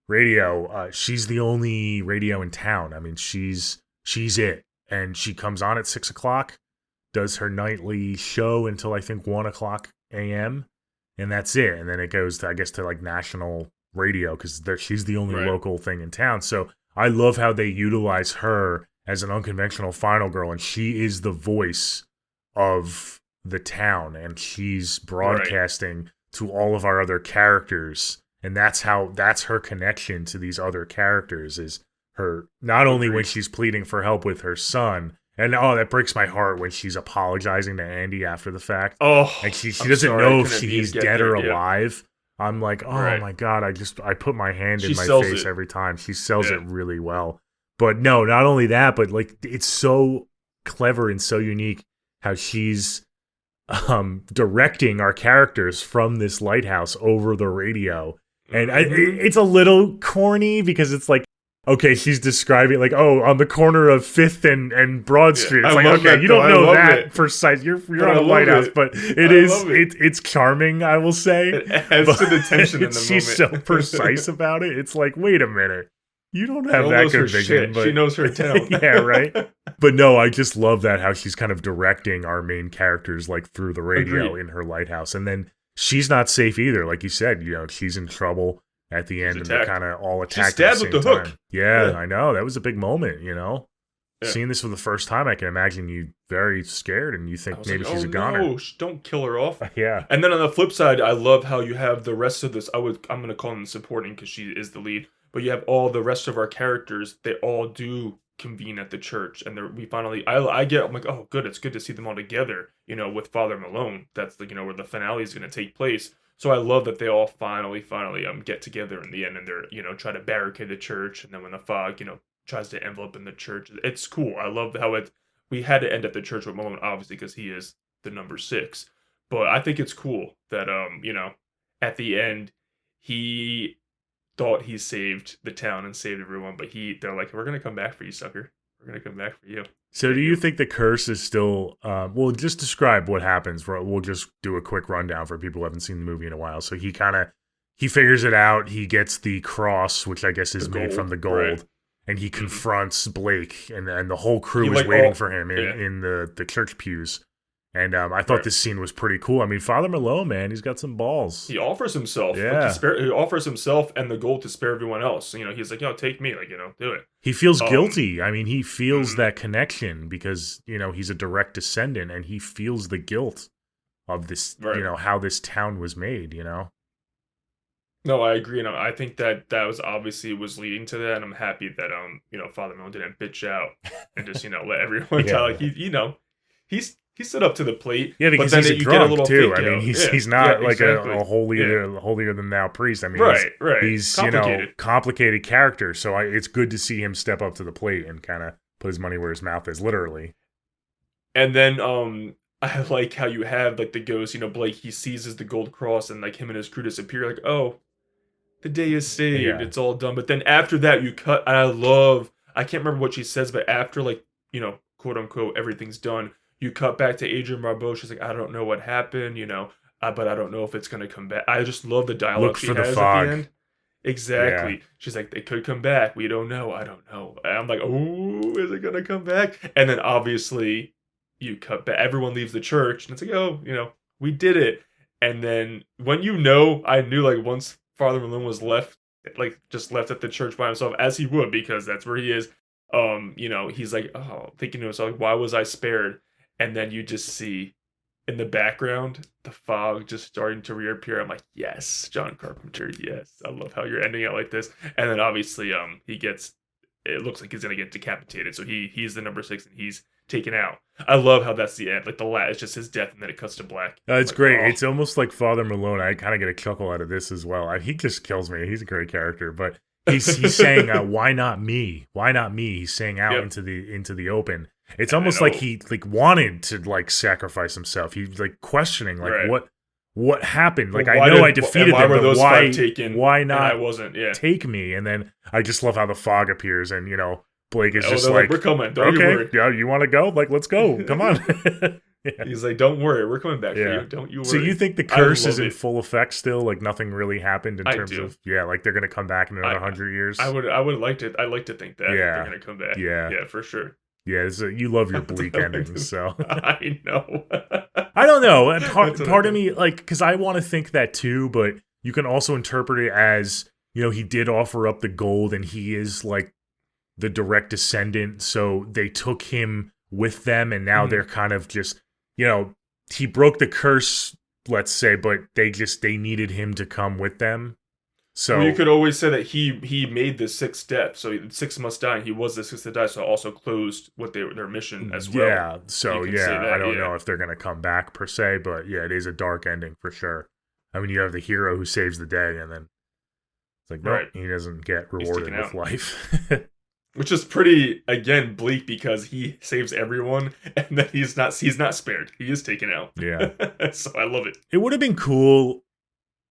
radio, she's the only radio in town. I mean, she's it. And she comes on at 6 o'clock, does her nightly show until I think 1 o'clock a.m. And that's it. And then it goes to, I guess, to like national radio because she's the only local thing in town. So I love how they utilize her as an unconventional final girl. And she is the voice of the town. And she's broadcasting to all of our other characters. And that's her connection to these other characters is her, not only when she's pleading for help with her son, and that breaks my heart when she's apologizing to Andy after the fact. Oh, and she doesn't know if he's dead or alive. I'm like, oh my God, I put my hand in my face every time. She sells it really well. But no, not only that, but like it's so clever and so unique how she's directing our characters from this lighthouse over the radio. And it's a little corny because it's like, okay, she's describing like, on the corner of 5th and Broad Street. It's like, okay, you don't know that precise. You're on the lighthouse, but it's charming, I will say. It adds to the tension in the moment. She's so precise about it. It's like, wait a minute. You don't have that good vision. But she knows her town. Yeah, right? But no, I just love that, how she's kind of directing our main characters like through the radio in her lighthouse. And then she's not safe either. Like you said, she's in trouble at the end, and they're kind of all attacked at the same time. Hook. Yeah, I know. That was a big moment, Seeing this for the first time, I can imagine you very scared, and you think maybe she's a goner. No, don't kill her off. Yeah. And then on the flip side, I love how you have the rest of this. I'm going to call them supporting because she is the lead, but you have all the rest of our characters. They all do convene at the church, and I'm like, oh, good. It's good to see them all together, with Father Malone. That's where the finale is going to take place. So I love that they all finally get together in the end, and they're try to barricade the church, and then when the fog tries to envelop in the church, it's cool. I love how we had to end at the church with Malone, obviously because he is the number 6, but I think it's cool that at the end he thought he saved the town and saved everyone, but they're like, we're gonna come back for you, sucker. We're gonna come back for you. So do you think the curse is still, just describe what happens. We'll just do a quick rundown for people who haven't seen the movie in a while. So he figures it out. He gets the cross, which I guess is made from the gold, and he confronts Blake, and the whole crew is waiting for him in the church pews. And I thought this scene was pretty cool. I mean, Father Malone, man, he's got some balls. He offers himself. Yeah. He offers himself and the gold to spare everyone else. He's like, take me. Like, do it. He feels guilty. I mean, he feels that connection because, he's a direct descendant, and he feels the guilt of this, how this town was made, No, I agree, and I think that was obviously was leading to that, and I'm happy that Father Malone didn't bitch out and just let everyone Yeah, tell like he stood up to the plate. Yeah, because but then he's a you get a drunk little too. fake I mean, out. he's not like exactly. a holier than thou priest. I mean, Right. he's Complicated. complicated character. So it's good to see him step up to the plate and kind of put his money where his mouth is, literally. And then I like how you have like the ghost, Blake, he seizes the gold cross and like him and his crew disappear, like, oh, the day is saved, Yeah. it's all done. But then after that you cut, and I can't remember what she says, but after like, quote unquote, everything's done, you cut back to Adrienne Barbeau. She's like, I don't know what happened, but I don't know if it's gonna come back. I just love the dialogue she has at the end. Exactly. Yeah. She's like, they could come back. We don't know. I don't know. And I'm like, oh, is it gonna come back? And then obviously you cut back. Everyone leaves the church, and it's like, oh, we did it. And then when I knew like once Father Malone was left, like just left at the church by himself, as he would, because that's where he is. He's like, oh, thinking to himself, like, why was I spared? And then you just see in the background the fog just starting to reappear. I'm like, yes, John Carpenter, yes. I love how you're ending it like this. And then obviously it looks like he's gonna get decapitated. So he's the number 6 and he's taken out. I love how that's the end. Like it's just his death and then it cuts to black. It's like, great. Oh. It's almost like Father Malone. I kind of get a chuckle out of this as well. He just kills me. He's a great character, but he's saying, "Why not me? Why not me?" He's saying out into the open. It's almost like he wanted to like sacrifice himself. He's like questioning like what happened. Like I know I defeated them, but why not? I wasn't. Yeah. Take me. And then I just love how the fog appears and Blake is just like, we're coming. Don't you worry. Yeah, you want to go? Like, let's go. Come on. Yeah. He's like, don't worry, we're coming back for you. Don't you worry. So you think the curse is in full effect still? Like nothing really happened in terms of like they're gonna come back in another 100 years? I would like to. I like to think that they're gonna come back. Yeah, for sure. Yeah, you love your bleak endings, so I know. I don't know. Part of me, like, because I want to think that too, but you can also interpret it as he did offer up the gold, and he is like the direct descendant, so they took him with them, and now they're kind of just he broke the curse, let's say, but they needed him to come with them. So you could always say that he made the 6th step, so 6 must die, and he was the 6th to die, so also closed what their mission as well. Yeah, so I don't know if they're gonna come back per se, but yeah, it is a dark ending for sure. I mean, you have the hero who saves the day, and then it's like, nope, he doesn't get rewarded with life. Which is pretty, again, bleak because he saves everyone, and then he's not spared. He is taken out. Yeah. So I love it. It would have been cool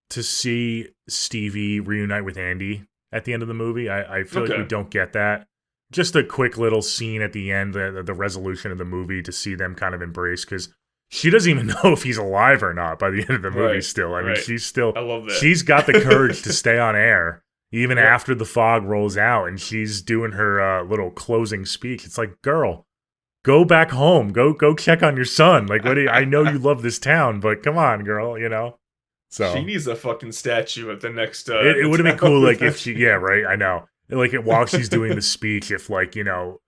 to see Stevie reunite with Andy at the end of the movie. I feel like we don't get that. Just a quick little scene at the end, the resolution of the movie, to see them kind of embrace, because she doesn't even know if he's alive or not by the end of the movie still. I mean, she's still... I love that. She's got the courage to stay on air. Even after the fog rolls out and she's doing her little closing speech. It's like, girl, go back home. Go check on your son. Like, I know you love this town, but come on, girl, So she needs a fucking statue at the next... it would have been cool, like, if she... Yeah, right, I know. Like, while she's doing the speech, if, like,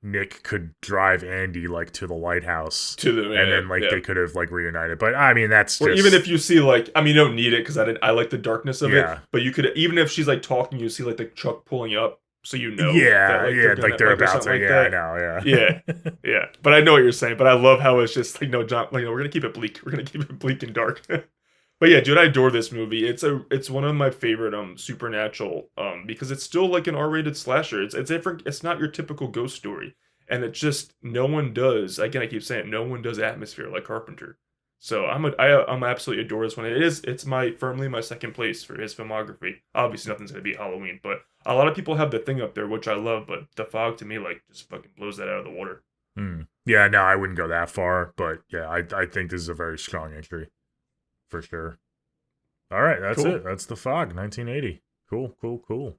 Nick could drive Andy, like, to the lighthouse. And then, like, they could have, like, reunited. But, I mean, that's just... Or even if you see, like... I mean, you don't need it, because I like the darkness of it. But you could... Even if she's, like, talking, you see, like, the truck pulling up, so you know... that, they're about to... I know, yeah. But I know what you're saying. But I love how it's just, like, no, John... Like, we're gonna keep it bleak. We're gonna keep it bleak and dark. But yeah, dude, I adore this movie. It's one of my favorite supernatural because it's still like an R-rated slasher. It's different. It's not your typical ghost story, and it just no one does. Again, I keep saying it, no one does atmosphere like Carpenter. So I'm absolutely adore this one. It's firmly my second place for his filmography. Obviously, nothing's gonna beat Halloween, but a lot of people have The Thing up there, which I love. But The Fog to me like just fucking blows that out of the water. Yeah, no, I wouldn't go that far, but yeah, I think this is a very strong entry. For sure. All right, that's it. That's The Fog, 1980. Cool.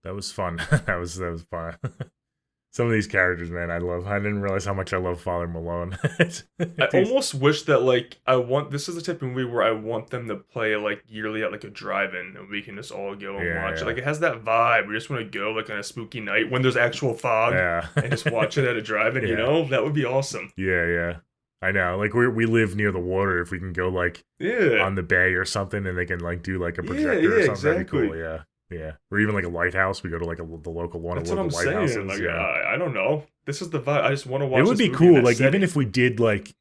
That was fun. that was fun. Some of these characters, man, I love. I didn't realize how much I love Father Malone. I almost wish that, like, this is the type of movie where I want them to play, like, yearly at, like, a drive-in, and we can just all go and watch it. Like, it has that vibe. We just want to go, like, on a spooky night when there's actual fog and just watch it at a drive-in, That would be awesome. Yeah. I know. Like we live near the water. If we can go like Yeah. on the bay or something, and they can like do like a projector or something, that'd be cool. Yeah, yeah. Or even like a lighthouse. We go to like the local one That's of what I'm local lighthouses. saying. Like, Yeah. I don't know. This is the vibe. I just want to watch. It would this be movie in cool. that Like setting. even if we did like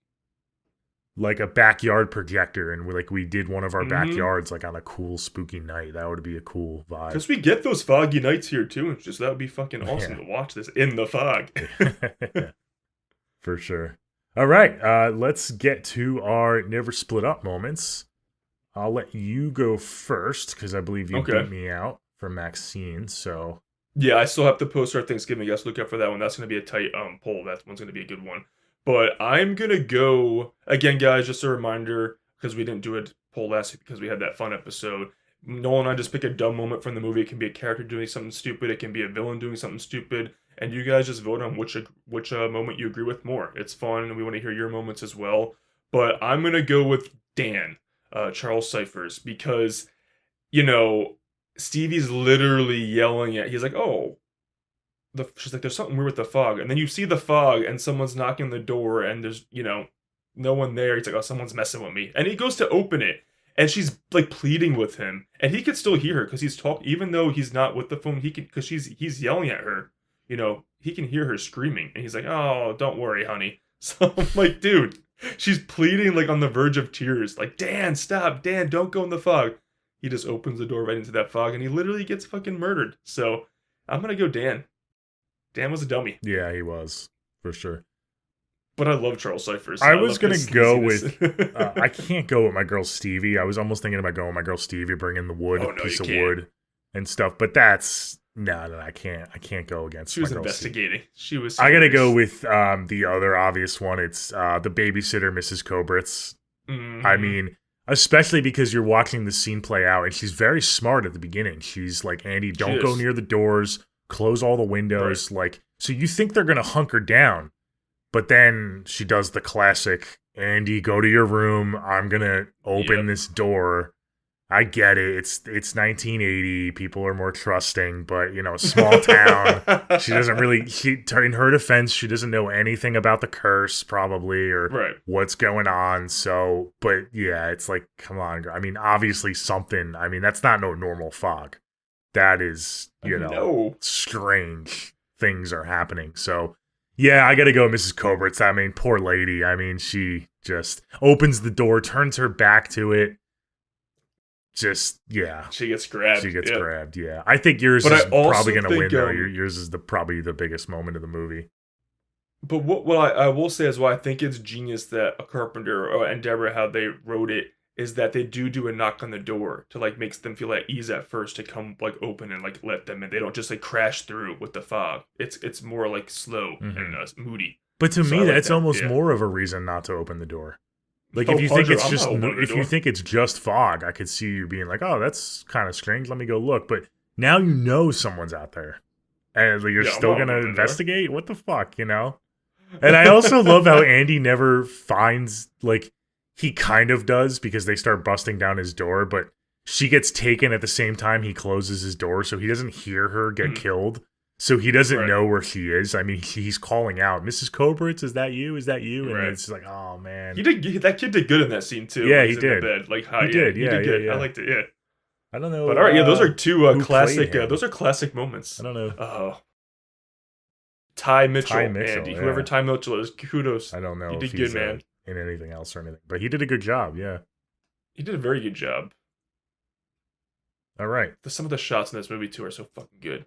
a backyard projector, and we did one of our backyards like on a cool spooky night, that would be a cool vibe. Because we get those foggy nights here too, and that would be fucking awesome to watch this in the fog. For sure. All right, let's get to our never split up moments. I'll let you go first because I believe you beat me out for Maxine. So yeah, I still have to post our Thanksgiving guest. Look out for that one. That's going to be a tight poll. That one's going to be a good one. But I'm going to go again, guys. Just a reminder, because we didn't do a poll last week because we had that fun episode. Noel and I just pick a dumb moment from the movie. It can be a character doing something stupid. It can be a villain doing something stupid. And you guys just vote on which moment you agree with more. It's fun, and we want to hear your moments as well. But I'm going to go with Dan, Charles Cyphers, because, you know, Stevie's literally yelling he's like, oh, she's like, there's something weird with the fog. And then you see the fog, and someone's knocking on the door, and there's, you know, no one there. He's like, oh, someone's messing with me. And he goes to open it. And she's like pleading with him, and he can still hear her because he's talking, even though he's not with the phone. He can, because he's yelling at her. You know, he can hear her screaming, and he's like, "Oh, don't worry, honey." So I'm like, dude, she's pleading like on the verge of tears, like, "Dan, stop, Dan, don't go in the fog." He just opens the door right into that fog, and he literally gets fucking murdered. So I'm gonna go Dan. Dan was a dummy. yeah, he was for sure. But I love Charles Cyphers. So I was going to go sleaziness. with, I can't go with my girl Stevie. I was almost thinking about going with my girl Stevie, bringing the wood, piece of wood and stuff. But that's, no, I can't go against She was my girl investigating. Stevie. She was. I got to go with the other obvious one. It's the babysitter, Mrs. Kobritz. Mm-hmm. I mean, especially because you're watching the scene play out, and she's very smart at the beginning. She's like, Andy, don't go near the doors, close all the windows. Right. Like, so you think they're going to hunker down. But then she does the classic, Andy, go to your room. I'm going to open this door. I get it. It's 1980. People are more trusting, but, you know, small town. She doesn't really, in her defense, she doesn't know anything about the curse probably or what's going on. So, but yeah, it's like, come on. I mean, obviously something, I mean, that's not no normal fog. That is, you know, strange things are happening. So, yeah, I gotta go Mrs. Kobritz. I mean, poor lady. I mean, she just opens the door, turns her back to it. Just, yeah. She gets grabbed. She gets grabbed, yeah. I think yours is probably gonna win, though. Yours is probably the biggest moment of the movie. But what I will say is why I think it's genius that Carpenter and Deborah, how they wrote it, is that they do a knock on the door to like makes them feel at ease at first to come like open and like let them in. They don't just like crash through with the fog. It's more like slow and moody. But to me, that's almost more of a reason not to open the door. Like if you think it's just you think it's just fog, I could see you being like, oh, that's kind of strange. Let me go look. But now you know someone's out there, and you're still gonna investigate. What the fuck, you know? And I also love how Andy never finds like. He kind of does because they start busting down his door, but she gets taken at the same time he closes his door, so he doesn't hear her get killed. So he doesn't know where she is. I mean, he's calling out, Mrs. Kobritz, is that you? Is that you? And it's like, oh, man. That kid did good in that scene, too. Yeah, he did. In the bed. Like, he did, yeah. I liked it, yeah. I don't know. But all right, those are two classic, those are classic moments. I don't know. Ty Mitchell, Andy. Yeah. Whoever Ty Mitchell is, kudos. I don't know. You did good, man. In anything else or anything, but he did a good job. Yeah, he did a very good job. All right, some of the shots in this movie too are so fucking good.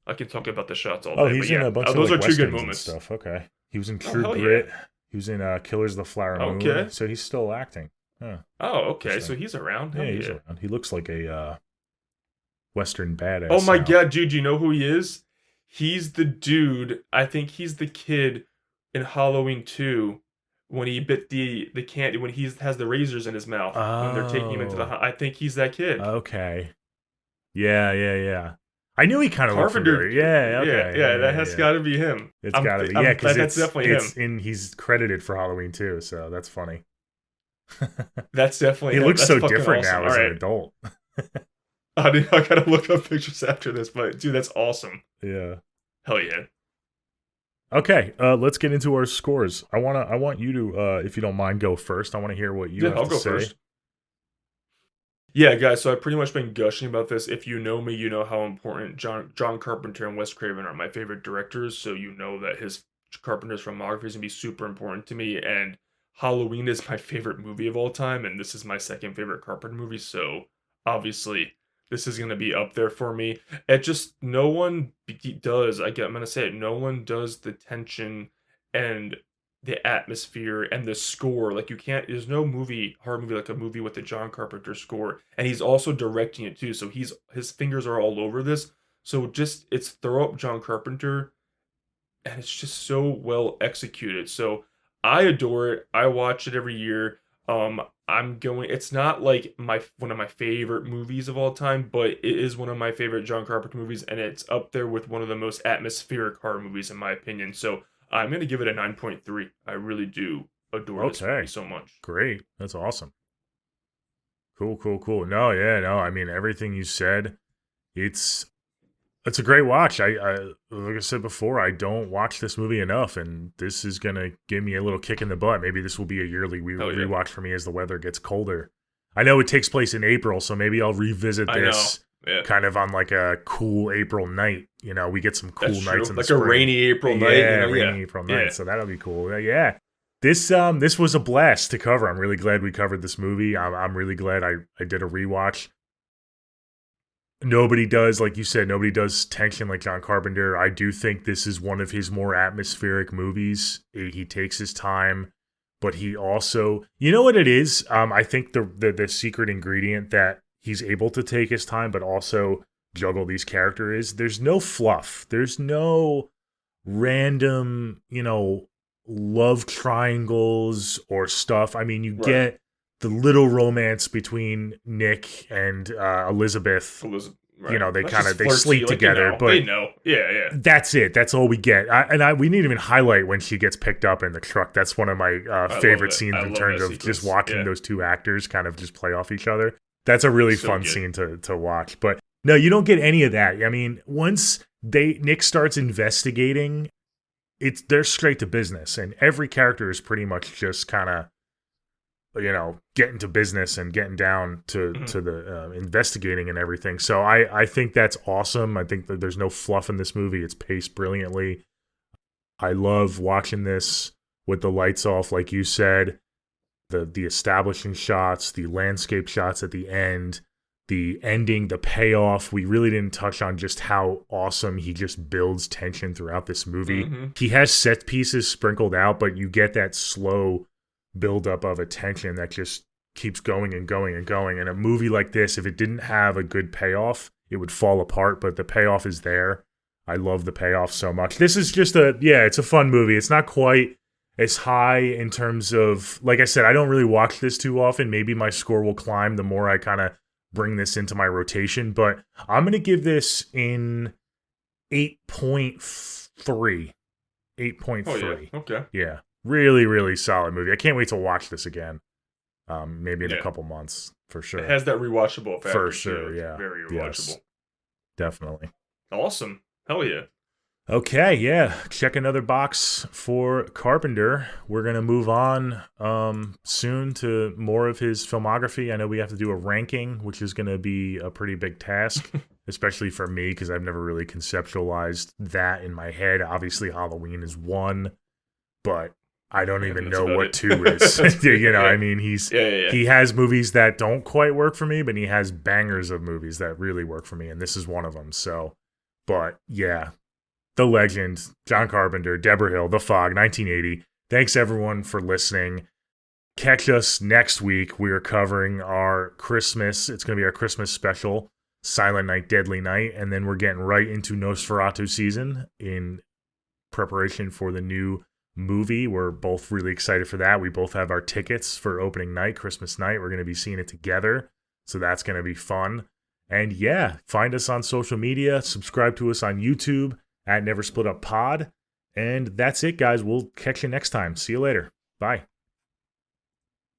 I can talk about the shots all day. Oh, he's in a bunch of those like, are two good moments and stuff. Okay, he was in True Grit. Yeah. He was in Killers of the Flower Moon. Okay, so he's still acting. Huh. Oh, okay, so he's around. Yeah, he's around. He looks like a Western badass. Oh my god, dude, you know who he is? He's the dude. I think he's the kid in Halloween 2. When he bit the candy, when he has the razors in his mouth, when they're taking him into the, I think he's that kid. Okay. Yeah. I knew he kind of looked familiar. Yeah, okay. Yeah, that has got to be him. It's got to be. Yeah, because that's definitely him. He's credited for Halloween too, so that's funny. That's definitely him. He looks that's so different now as an adult. I gotta look up pictures after this, but dude, that's awesome. Yeah. Hell yeah. Okay, let's get into our scores. I want you to, if you don't mind, go first. I want to hear what you have I'll to go say. first. Yeah, guys, so I've pretty much been gushing about this. If you know me, you know how important John Carpenter and Wes Craven are my favorite directors, so you know that his Carpenter's filmography is going to be super important to me, and Halloween is my favorite movie of all time, and this is my second favorite Carpenter movie, so obviously this is going to be up there for me. It just, no one does, I'm going to say it, no one does the tension and the atmosphere and the score. Like, you can't, there's no horror movie like a movie with the John Carpenter score, and he's also directing it too, so his fingers are all over this. So just, it's throw up John Carpenter, and it's just so well executed. So I adore it. I watch it every year. It's not like one of my favorite movies of all time, but it is one of my favorite John Carpenter movies, and it's up there with one of the most atmospheric horror movies in my opinion. So I'm going to give it a 9.3. I really do adore this movie so much. Great. That's awesome. Cool. No, I mean, everything you said, it's a great watch. I like I said before, I don't watch this movie enough, and this is going to give me a little kick in the butt. Maybe this will be a yearly rewatch for me as the weather gets colder. I know it takes place in April, so maybe I'll revisit this kind of on like a cool April night. You know, we get some cool nights in the spring. Like a rainy April night. Rainy April night. So that'll be cool. Yeah. This was a blast to cover. I'm really glad we covered this movie. I'm really glad I did a rewatch. Nobody does, like you said, nobody does tension like John Carpenter. I do think this is one of his more atmospheric movies. He takes his time, but he also, you know what it is? I think the secret ingredient that he's able to take his time, but also juggle these characters is there's no fluff. There's no random, love triangles or stuff. I mean, you get the little romance between Nick and Elizabeth. Right. They sleep together, but they know. Yeah. That's it. That's all we get. We didn't even highlight when she gets picked up in the truck. That's one of my favorite scenes in terms of just watching those two actors kind of just play off each other. That's a really fun scene to watch. But no, you don't get any of that. I mean, once Nick starts investigating, they're straight to business, and every character is pretty much just kind of, getting to business and getting down to the investigating and everything. So I think that's awesome. I think that there's no fluff in this movie. It's paced brilliantly. I love watching this with the lights off, like you said. The establishing shots, the landscape shots at the end, the ending, the payoff. We really didn't touch on just how awesome he just builds tension throughout this movie. He has set pieces sprinkled out, but you get that slow buildup of attention that just keeps going and going and going. And a movie like this, if it didn't have a good payoff, it would fall apart, but the payoff is there. I love the payoff so much. This is just it's a fun movie. It's not quite as high in terms of, like I said, I don't really watch this too often. Maybe my score will climb the more I kind of bring this into my rotation, but I'm going to give this in 8.3. 8.3. Oh, yeah. Okay. Yeah. Really, really solid movie. I can't wait to watch this again. Maybe in a couple months, for sure. It has that rewatchable factor. For sure, yeah. Very rewatchable. Yes, definitely. Awesome. Hell yeah. Okay, yeah. Check another box for Carpenter. We're going to move on soon to more of his filmography. I know we have to do a ranking, which is going to be a pretty big task, especially for me, because I've never really conceptualized that in my head. Obviously, Halloween is one, but I don't even know what two is. I mean, he has movies that don't quite work for me, but he has bangers of movies that really work for me, and this is one of them. So, but yeah, the legend, John Carpenter, Deborah Hill, The Fog, 1980. Thanks everyone for listening. Catch us next week. We are covering our Christmas. It's going to be our Christmas special, Silent Night, Deadly Night, and then we're getting right into Nosferatu season in preparation for the new movie. We're both really excited for that. We both have our tickets for opening night, Christmas night. We're going to be seeing it together, so that's going to be fun. And yeah, find us on social media, subscribe to us on YouTube at Never Split Up Pod, and that's it, guys. We'll catch you next time. See you later. Bye.